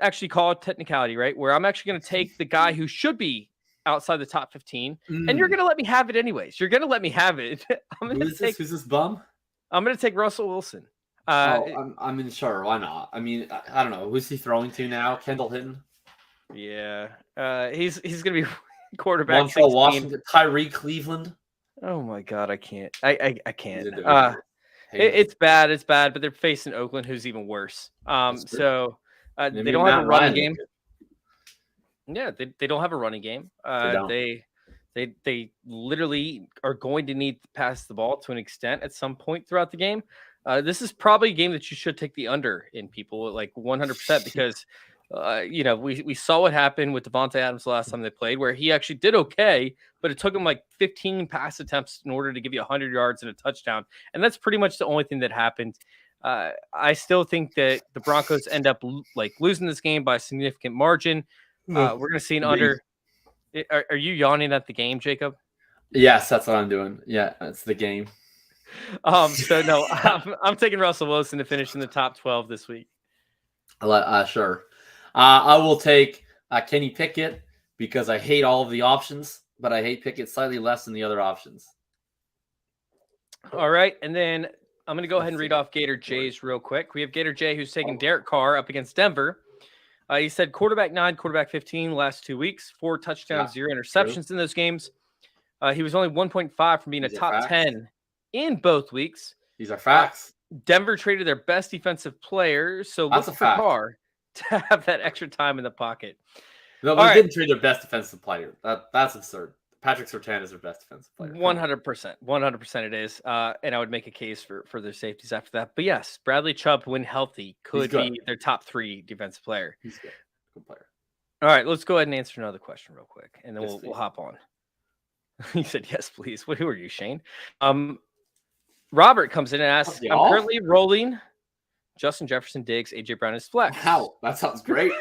A: actually call it technicality, right? Where I'm actually gonna take the guy who should be outside the top 15, and you're gonna let me have it anyways. You're gonna let me have it.
B: Who's this bum?
A: I'm gonna take Russell Wilson.
B: I mean, sure, why not? I mean, I don't know. Who's he throwing to now? Kendall Hinton?
A: Yeah. He's gonna be quarterback.
B: Montreal Washington, Tyree Cleveland.
A: Oh my God, I can't. I can't. It's bad. It's bad, but they're facing Oakland, who's even worse. So they don't have a running game. Yeah, they don't have a running game. They literally are going to need to pass the ball to an extent at some point throughout the game. This is probably a game that you should take the under in, people, like 100%, because we saw what happened with Devontae Adams the last time they played, where he actually did okay, but it took him like 15 pass attempts in order to give you 100 yards and a touchdown. And that's pretty much the only thing that happened. I still think that the Broncos end up losing this game by a significant margin. We're going to see an under. Are you yawning at the game, Jacob?
B: Yes, that's what I'm doing. Yeah, it's the game.
A: So no, I'm taking Russell Wilson to finish in the top 12 this week.
B: Sure. I will take Kenny Pickett because I hate all of the options, but I hate Pickett slightly less than the other options.
A: All right, and then I'm going to go ahead and read off Gator J's real quick. We have Gator J, who's taking Derek Carr up against Denver. He said quarterback 9, quarterback 15 last 2 weeks, 4 touchdowns, 0 interceptions in those games. He was only 1.5 from being a top 10 in both weeks.
B: These are facts.
A: Denver traded their best defensive player, so look for Carr to have that extra time in the pocket.
B: No,
A: All
B: they
A: right.
B: didn't trade their best defensive player. That's absurd. Patrick Surtain is their best defensive player.
A: 100%. It is. And I would make a case for their safeties after that. But yes, Bradley Chubb, when healthy, could be their top 3 defensive player.
B: He's good. Good player.
A: All right, let's go ahead and answer another question real quick, and then
B: Yes,
A: we'll hop on. He said, yes, please. Who are you, Shane? Robert comes in and asks, I'm currently rolling Justin Jefferson, Diggs, AJ Brown as flex.
B: Wow, that sounds great.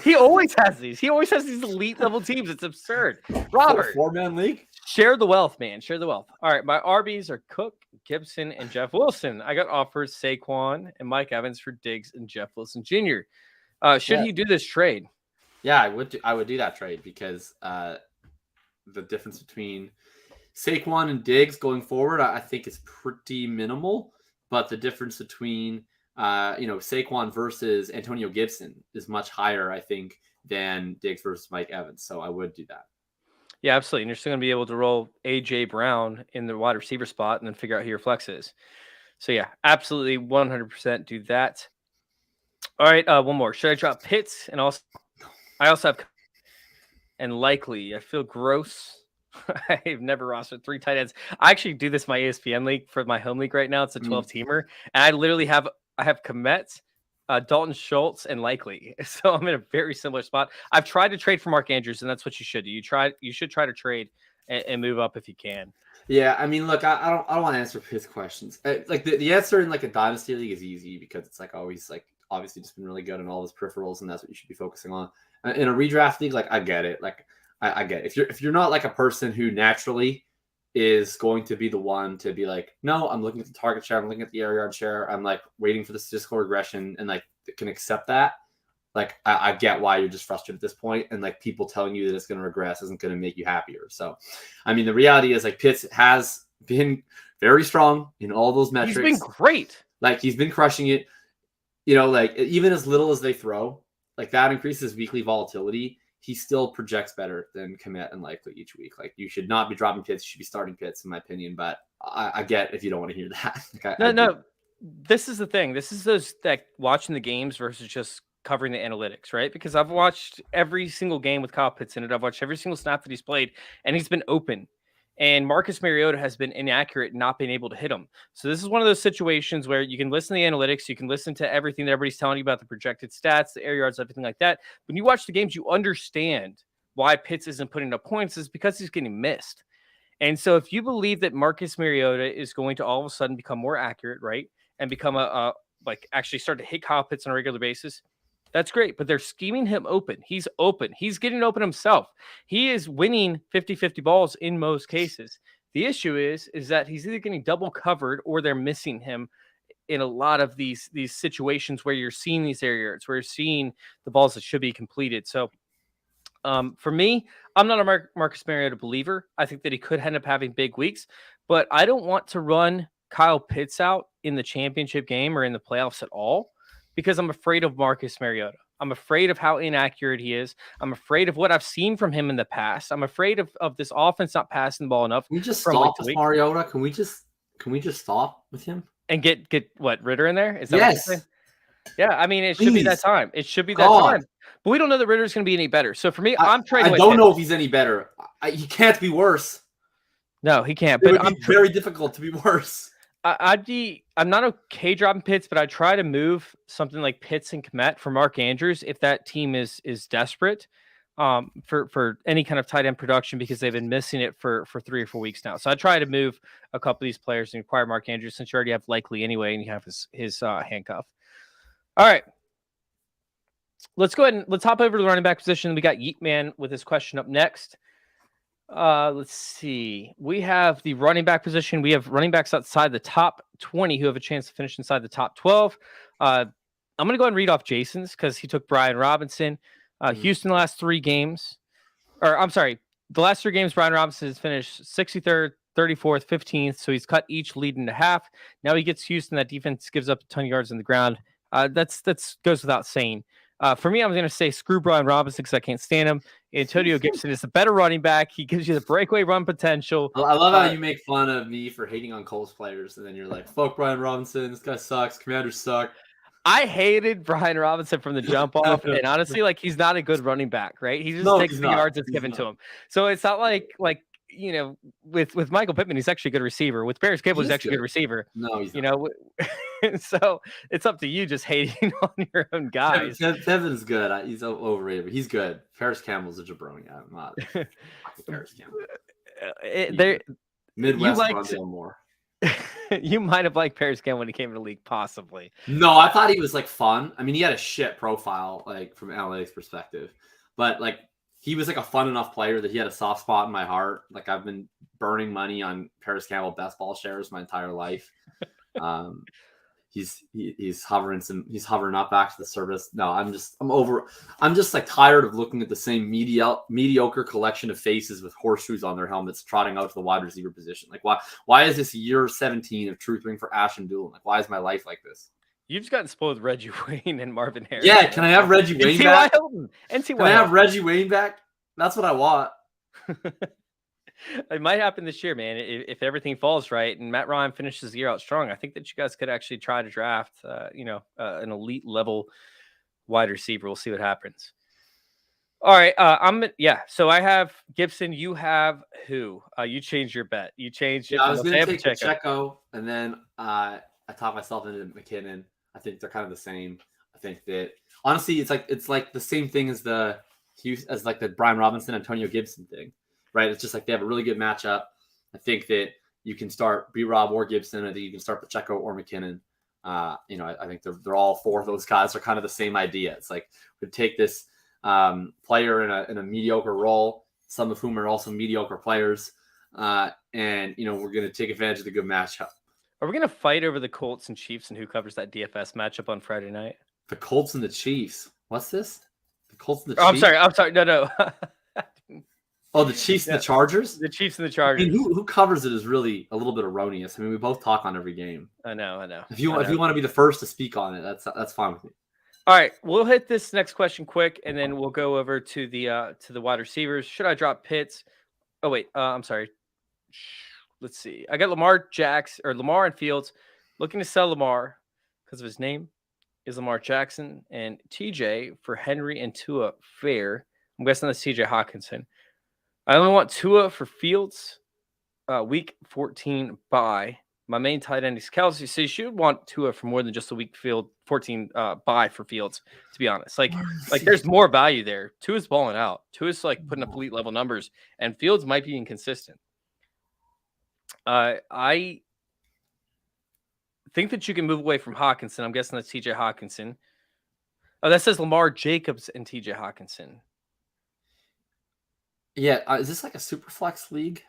A: He always has these. He always has these elite level teams. It's absurd. Robert,
B: 4-man league.
A: Share the wealth, man. Share the wealth. All right, my RBs are Cook, Gibson, and Jeff Wilson. I got offers Saquon and Mike Evans for Diggs and Jeff Wilson Jr. Should he do this trade?
B: Yeah, I would do that trade because the difference between Saquon and Diggs going forward, I think is pretty minimal. But the difference between Saquon versus Antonio Gibson is much higher, I think, than Diggs versus Mike Evans. So I would do that.
A: Yeah, absolutely. And you're still going to be able to roll AJ Brown in the wide receiver spot and then figure out who your flex is. So yeah, absolutely 100% do that. All right, one more. Should I drop Pitts? And I also have and likely. I feel gross. I've never rostered 3 tight ends. I actually do this in my ESPN league for my home league right now. It's a 12-teamer. And I literally have Komet, Dalton Schultz, and likely. So I'm in a very similar spot. I've tried to trade for Mark Andrews, and that's what you should do. You should try to trade and move up if you can.
B: Yeah, I mean, look, I don't want to answer his questions. Like the answer in like a dynasty league is easy because it's like always like obviously just been really good in all his peripherals, and that's what you should be focusing on. In a redraft league, like I get it. Like I get it. If you're not like a person who naturally is going to be the one to be like, no, I'm looking at the target share, I'm looking at the air yard share, I'm like waiting for the statistical regression and like can accept that. Like I get why you're just frustrated at this point, and like people telling you that it's going to regress isn't going to make you happier. So, I mean, the reality is like Pitts has been very strong in all those metrics.
A: He's been great.
B: Like he's been crushing it. You know, like even as little as they throw, like that increases weekly volatility. He still projects better than Komet and likely each week. Like you should not be dropping Pitts. You should be starting Pitts, in my opinion. But I get if you don't want to hear that. Like
A: No. This is the thing. This is those that watching the games versus just covering the analytics, right? Because I've watched every single game with Kyle Pitts in it. I've watched every single snap that he's played, and he's been open. And Marcus Mariota has been inaccurate, not being able to hit him. So this is one of those situations where you can listen to the analytics, you can listen to everything that everybody's telling you about the projected stats, the air yards, everything like that. When you watch the games, you understand why Pitts isn't putting up points is because he's getting missed. And so if you believe that Marcus Mariota is going to all of a sudden become more accurate, right, and become actually start to hit Kyle Pitts on a regular basis, that's great, but they're scheming him open. He's open. He's getting open himself. He is winning 50-50 balls in most cases. The issue is that he's either getting double covered or they're missing him in a lot of these situations where you're seeing these air yards, where you're seeing the balls that should be completed. So for me, I'm not a Marcus Mariota believer. I think that he could end up having big weeks, but I don't want to run Kyle Pitts out in the championship game or in the playoffs at all, because I'm afraid of Marcus Mariota. I'm afraid of how inaccurate he is. I'm afraid of what I've seen from him in the past. I'm afraid of this offense not passing the ball enough.
B: Can we just stop with Mariota? Can we just stop with him?
A: And get what, Ritter in there? Is that
B: yes.
A: what you're saying? Yeah, I mean, it should be that time. It should be that time. But we don't know that Ritter's going to be any better. So for me, I'm trading.
B: I don't know if he's any better. He can't be worse.
A: No, he can't.
B: It would be very difficult to be worse.
A: I'm not okay dropping Pitts, but I try to move something like Pitts and Komet for Mark Andrews if that team is desperate for any kind of tight end production, because they've been missing it for 3 or 4 weeks now. So I try to move a couple of these players and acquire Mark Andrews, since you already have likely anyway, and you have his handcuff. All right. Let's go ahead and let's hop over to the running back position. We got Yeet Man with his question up next. Let's see. We have the running back position. We have running backs outside the top 20 who have a chance to finish inside the top 12. I'm going to go ahead and read off Jason's because he took Brian Robinson. Houston, the last 3 games. Or I'm sorry. The last 3 games, Brian Robinson has finished 63rd, 34th, 15th. So he's cut each lead into half. Now he gets Houston. That defense gives up a ton of yards on the ground. That's goes without saying. For me, I'm going to say screw Brian Robinson because I can't stand him. Antonio Gibson is the better running back. He gives you the breakaway run potential.
B: I love how you make fun of me for hating on Colts players, and then you're like, fuck Brian Robinson. This guy sucks. Commanders suck.
A: I hated Brian Robinson from the jump off, and honestly, like he's not a good running back, right? He just takes the yards that's given to him. So it's not like with Michael Pittman, he's actually a good receiver. With Parris Campbell, he's actually a good receiver.
B: No, he's not.
A: So it's up to you just hating on your own guys.
B: Tevin's good. He's overrated, but he's good. Parris Campbell's a jabroni. I'm not Parris Campbell. Midwest Rondale Moore.
A: You might have liked Parris Campbell when he came to the league, possibly.
B: No, I thought he was like fun. I mean, he had a shit profile, like from analytics perspective, but like he was like a fun enough player that he had a soft spot in my heart. Like I've been burning money on Parris Campbell best ball shares my entire life. He's hovering up back to the surface. No, I'm just like tired of looking at the same mediocre collection of faces with horseshoes on their helmets trotting out to the wide receiver position. Like why is this year 17 of truth ring for Ashton Doolin? Like why is my life like this?
A: You've just gotten spoiled with Reggie Wayne and Marvin Harris.
B: Yeah, can I have Reggie Wayne back?
A: Can
B: I have Reggie Wayne back? That's what I want.
A: It might happen this year, man. If everything falls right and Matt Ryan finishes the year out strong, I think that you guys could actually try to draft, an elite level wide receiver. We'll see what happens. All right. So I have Gibson. You have who? You changed your bet. You changed.
B: Yeah, I was going to take Pacheco, and then I talked myself into McKinnon. I think they're kind of the same. I think that honestly, it's like the same thing as the Brian Robinson, Antonio Gibson thing. Right, it's just like they have a really good matchup. I think that you can start B-Rob or Gibson. I think you can start Pacheco or McKinnon. I think they're all four of those guys are kind of the same idea. It's like we take this player in a mediocre role, some of whom are also mediocre players, and we're going to take advantage of the good matchup.
A: Are we going to fight over the Colts and Chiefs and who covers that DFS matchup on Friday night?
B: The Colts and the Chiefs. What's this? The Colts and the Chiefs.
A: I'm sorry. No.
B: Oh, the Chiefs and the Chargers?
A: The Chiefs and the Chargers.
B: I mean, who covers it is really a little bit erroneous. I mean, we both talk on every game.
A: I know.
B: If you want to be the first to speak on it, that's fine with me.
A: All right, we'll hit this next question quick, and then we'll go over to the wide receivers. Should I drop Pitts? Oh wait, I'm sorry. Let's see. I got Lamar and Fields. Looking to sell Lamar because of his name is Lamar Jackson, and TJ for Henry and Tua fair. I'm guessing that's TJ Hawkinson. I only want Tua for Fields, week 14 bye. My main tight end is Kelsey, so you should want Tua for more than just a week 14 bye for Fields, to be honest. Like there's more value there. Tua's balling out. Tua's like putting up elite level numbers, and Fields might be inconsistent. I think that you can move away from Hawkinson. I'm guessing that's TJ Hawkinson. Oh, that says Lamar Jacobs and TJ Hawkinson.
B: Yeah, is this like a super flex league?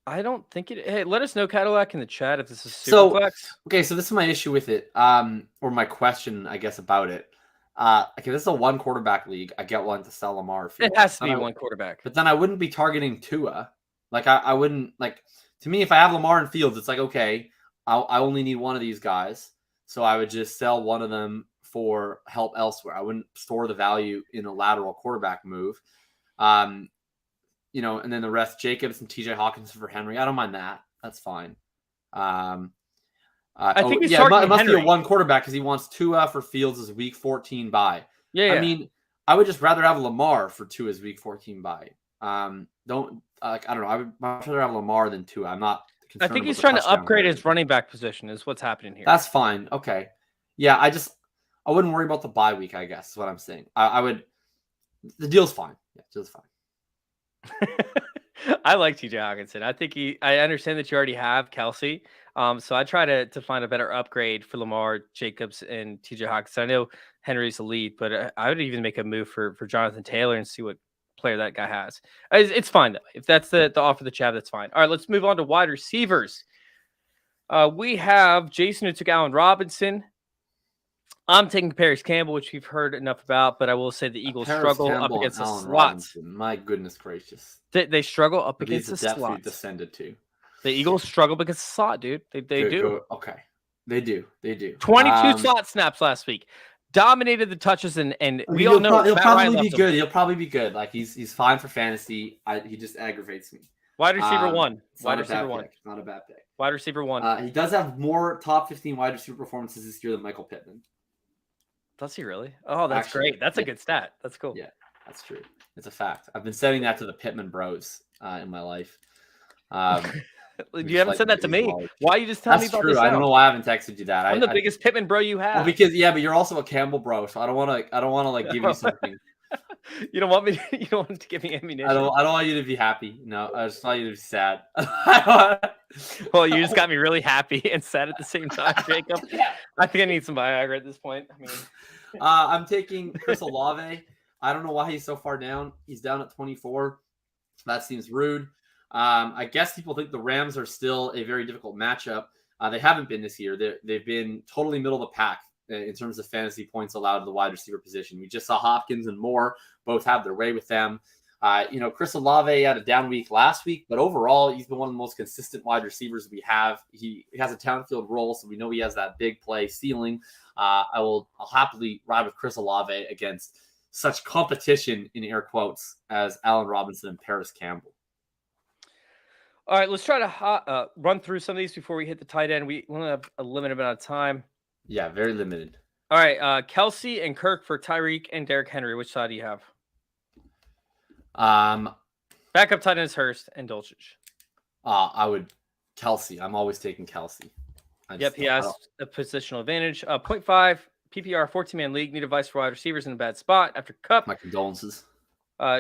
A: I don't think it. Hey, let us know, Cadillac, in the chat if this is super flex.
B: Okay, so this is my issue with it, or my question, I guess, about it. Okay, this is a one quarterback league. I get one to sell Lamar.
A: It has to be one quarterback.
B: But then I wouldn't be targeting Tua. Like I wouldn't like. To me, if I have Lamar and Fields, it's like okay, I only need one of these guys, so I would just sell one of them for help elsewhere. I wouldn't store the value in a lateral quarterback move. And then the rest, Jacobs and TJ Hawkinson for Henry. I don't mind that. That's fine.
A: I think it
B: must be a one quarterback because he wants Tua for Fields' week 14 bye.
A: Yeah.
B: I mean, I would just rather have Lamar for Tua's week 14 bye. I don't know. I would much rather have Lamar than Tua. I'm not.
A: I think he's trying to upgrade his running back position. Is what's happening here.
B: That's fine. Okay. Yeah, I wouldn't worry about the bye week, I guess, is what I'm saying. I would. The deal's fine. Yeah, deal's fine.
A: I like TJ Hawkinson. I understand that you already have Kelsey. So I try to find a better upgrade for Lamar, Jacobs, and TJ Hawkinson. I know Henry's the lead, but I would even make a move for Jonathan Taylor and see what player that guy has. It's fine, though. If that's the offer that you have, that's fine. All right, let's move on to wide receivers. We have Jason who took Allen Robinson. I'm taking Parris Campbell, which we've heard enough about, but I will say the Eagles struggle up against the slots.
B: Robinson. My goodness gracious.
A: They struggle up against the slots.
B: Descended to.
A: The Eagles struggle because slot, dude. They do.
B: Okay. They do.
A: 22 slot snaps last week. Dominated the touches, and we all know
B: he'll probably be good. He'll probably be good. Like he's fine for fantasy. He just aggravates me.
A: Wide receiver one.
B: It's
A: Wide
B: not a
A: receiver
B: bad
A: one.
B: pick. Not a bad pick.
A: Wide receiver one.
B: He does have more top 15 wide receiver performances this year than Michael Pittman.
A: Does he really? Oh, that's
B: Actually,
A: great. That's a good stat. That's cool.
B: Yeah, that's true. It's a fact. I've been setting that to the Pittman bros in my life.
A: You haven't said that to me. Why are you just telling me about
B: true.
A: this?
B: I don't know why I haven't texted you that.
A: I'm the biggest Pittman bro you have.
B: Well, because but you're also a Campbell bro, so I don't want to like give you something.
A: You don't want me. You don't want to give me ammunition.
B: I don't want you to be happy. No, I just want you to be sad.
A: Well, you just got me really happy and sad at the same time, Jacob. I think I need some Viagra at this point. I mean,
B: I'm taking Chris Olave. I don't know why he's so far down. He's down at 24. That seems rude. I guess people think the Rams are still a very difficult matchup. They haven't been this year. They've been totally middle of the pack in terms of fantasy points allowed to the wide receiver position. We just saw Hopkins and Moore both have their way with them. Chris Olave had a down week last week, but overall, he's been one of the most consistent wide receivers we have. He has a downfield role, so we know he has that big play ceiling. I'll happily ride with Chris Olave against such competition, in air quotes, as Allen Robinson and Parris Campbell.
A: All right, let's try to run through some of these before we hit the tight end. We only have a limited amount of time.
B: Yeah, very limited.
A: All right, Kelsey and Kirk for Tyreek and Derrick Henry. Which side do you have? Backup tight end is Hurst and Dulcich.
B: I would Kelsey. I'm always taking Kelsey.
A: Yep, he has a positional advantage. 0.5 PPR 14-man league. Need advice for wide receivers in a bad spot after Cup.
B: My condolences.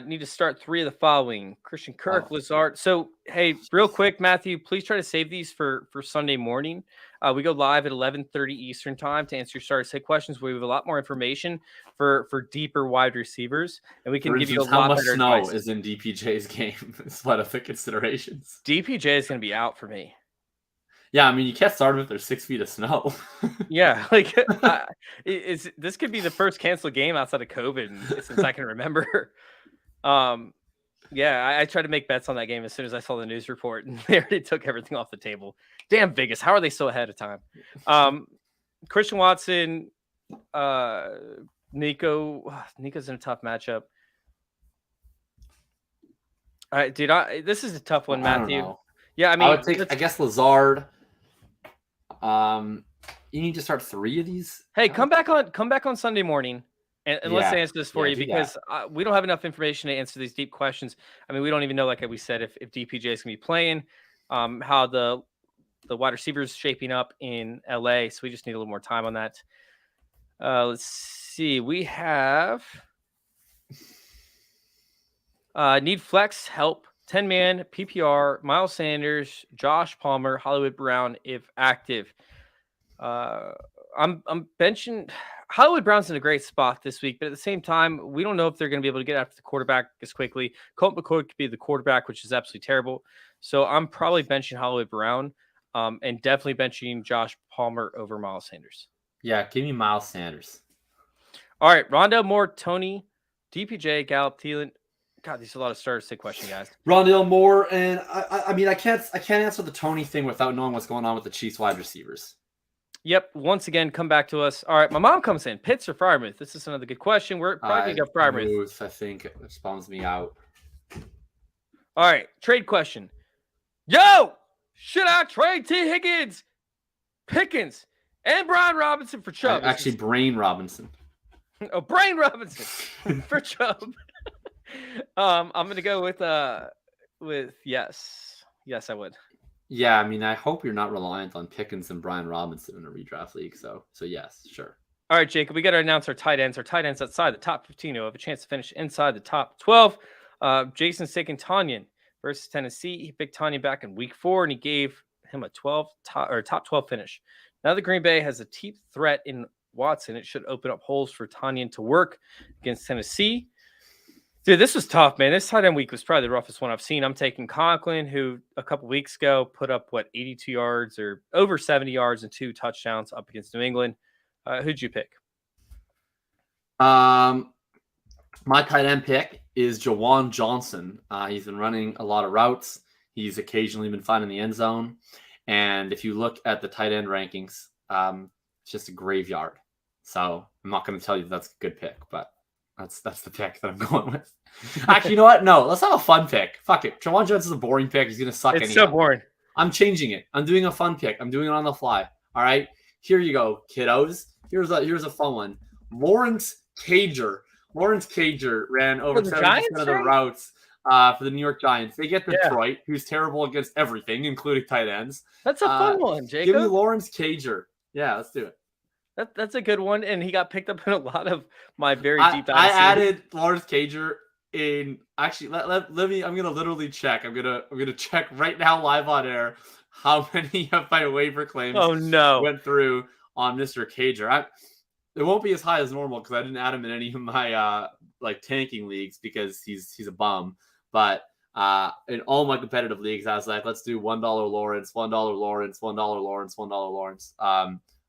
A: Need to start 3 of the following: Christian Kirk, Lazard. So, hey, real quick, Matthew, please try to save these for Sunday morning. We go live at 11:30 Eastern time to answer your starter set questions. We have a lot more information for deeper wide receivers, and we can give you a lot better advice.
B: How much snow is in DPJ's game? It's one of the considerations.
A: DPJ is going to be out for me.
B: Yeah, I mean, you can't start them if there's 6 feet of snow.
A: Yeah, this could be the first canceled game outside of COVID since I can remember. I tried to make bets on that game as soon as I saw the news report, and they already took everything off the table. Damn Vegas, how are they so ahead of time? Christian Watson, Nico's in a tough matchup. All right, dude, this is a tough one, Matthew. Yeah, I mean,
B: I would take, I guess, Lazard. You need to start 3 of these.
A: Hey, come back on Sunday morning. And let's answer this for you because we don't have enough information to answer these deep questions. I mean, we don't even know, like we said, if DPJ is going to be playing, how the wide receivers shaping up in LA. So we just need a little more time on that. Let's see. We have need flex help. 10-man PPR, Miles Sanders, Josh Palmer, Hollywood Brown if active. I'm benching. Hollywood Brown's in a great spot this week, but at the same time, we don't know if they're going to be able to get after the quarterback as quickly. Colt McCoy could be the quarterback, which is absolutely terrible. So I'm probably benching Hollywood Brown and definitely benching Josh Palmer over Miles Sanders.
B: Yeah, give me Miles Sanders.
A: All right, Rondale Moore, Toney, DPJ, Gallup, Thielen. God, these are a lot of starter sit question, guys.
B: Rondale Moore, and I mean, I can't answer the Toney thing without knowing what's going on with the Chiefs wide receivers.
A: Yep. Once again, come back to us. All right. My mom comes in. Pitts or Freiermuth? This is another good question. We're probably going to go Freiermuth.
B: I think it spawns me out.
A: All right. Trade question. Yo! Should I trade T. Higgins, Pickens, and Brian Robinson for Chubb?
B: Actually, Brain Robinson.
A: Oh, Brain Robinson for Chubb. I'm going to go with yes. Yes, I would.
B: Yeah, I mean, I hope you're not reliant on Pickens and Brian Robinson in a redraft league. So yes, sure.
A: All right, Jacob, we got to announce our tight ends. Our tight ends outside the top 15 who have a chance to finish inside the top 12. Jason's taking Tonyan versus Tennessee. He picked Tonyan back in week 4, and he gave him a top 12 finish. Now the Green Bay has a deep threat in Watson. It should open up holes for Tonyan to work against Tennessee. Dude, this was tough, man. This tight end week was probably the roughest one I've seen. I'm taking Conklin, who a couple weeks ago put up, 82 yards or over 70 yards and 2 touchdowns up against New England. Who'd you pick?
B: My tight end pick is Jawan Johnson. He's been running a lot of routes. He's occasionally been finding the end zone. And if you look at the tight end rankings, it's just a graveyard. So I'm not going to tell you that's a good pick, but That's the pick that I'm going with. Actually, you know what? No, let's have a fun pick. Fuck it. Jawan Jones is a boring pick. He's gonna suck.
A: It's
B: anyhow.
A: so boring.
B: I'm changing it. I'm doing a fun pick. I'm doing it on the fly. All right. Here you go, kiddos. Here's a fun one. Lawrence Cager. Lawrence Cager ran over 70% of the routes for the New York Giants. They get Detroit, who's terrible against everything, including tight ends.
A: That's a fun one, Jacob.
B: Give me Lawrence Cager. Yeah, let's do it.
A: That's a good one, and he got picked up in a lot of my very deep dive.
B: I added Lawrence Cager in. Actually, let me. I'm gonna literally check. I'm gonna check right now live on air how many of my waiver claims went through on Mr. Cager. It won't be as high as normal because I didn't add him in any of my like tanking leagues because he's a bum. But in all my competitive leagues, I was like, let's do $1 Lawrence, $1 Lawrence, $1 Lawrence, $1 Lawrence.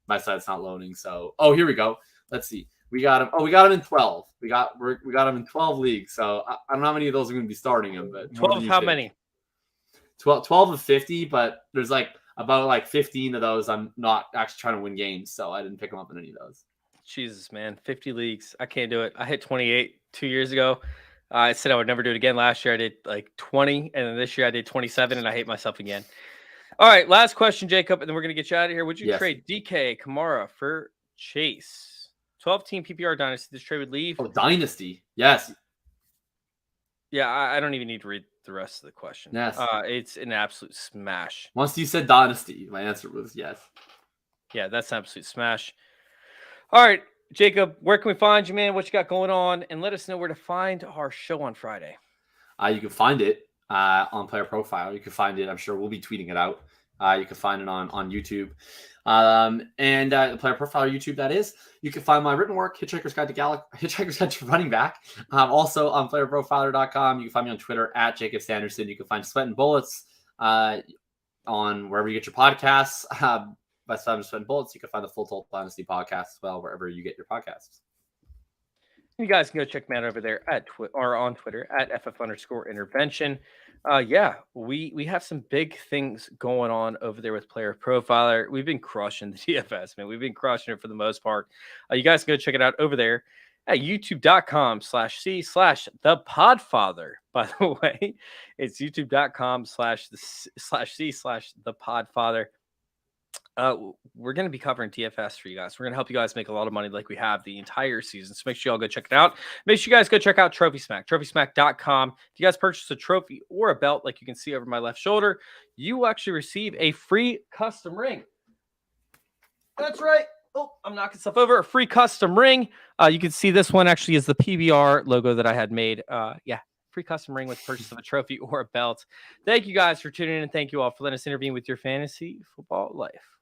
B: My site's not loading, so here we go. Let's see. We got him. Oh, we got him in 12. We got him in 12 leagues. So I don't know how many of those are going to be starting him, but
A: 12. How many?
B: 12 of 50, but there's like about 15 of those I'm not actually trying to win games, so I didn't pick them up in any of those.
A: Jesus, man, 50 leagues. I can't do it. I hit 28 2 years ago. I said I would never do it again. Last year I did like 20, and then this year I did 27, and I hate myself again. All right, last question, Jacob, and then we're going to get you out of here. Would you trade DK Kamara for Chase? 12-team PPR Dynasty. This trade would leave.
B: Oh, Dynasty. Yes.
A: Yeah, I don't even need to read the rest of the question.
B: Yes.
A: It's an absolute smash.
B: Once you said Dynasty, my answer was yes.
A: Yeah, that's an absolute smash. All right, Jacob, where can we find you, man? What you got going on? And let us know where to find our show on Friday.
B: You can find it on Player Profile. You can find it. I'm sure we'll be tweeting it out. You can find it on YouTube. And the Player Profile YouTube, that is. You can find my written work, Hitchhiker's Guide to Running Back. Also on playerprofiler.com. You can find me on Twitter at Jacob Sanderson. You can find Sweat and Bullets on wherever you get your podcasts. By Sweat and Bullets, you can find the Full Tilt Dynasty podcast as well, wherever you get your podcasts.
A: You guys can go check me out over there on Twitter at @FF_intervention. We have some big things going on over there with Player Profiler. We've been crushing the DFS, man. We've been crushing it for the most part. You guys can go check it out over there at youtube.com/C/thepodfather. By the way, it's youtube.com/C/thepodfather. We're going to be covering DFS for you guys. We're going to help you guys make a lot of money like we have the entire season. So make sure y'all go check it out. Make sure you guys go check out Trophy Smack, trophysmack.com. If you guys purchase a trophy or a belt, like you can see over my left shoulder, you will actually receive a free custom ring. That's right. Oh, I'm knocking stuff over. A free custom ring. You can see this one actually is the PBR logo that I had made. Free custom ring with purchase of a trophy or a belt. Thank you guys for tuning in, and thank you all for letting us intervene with your fantasy football life.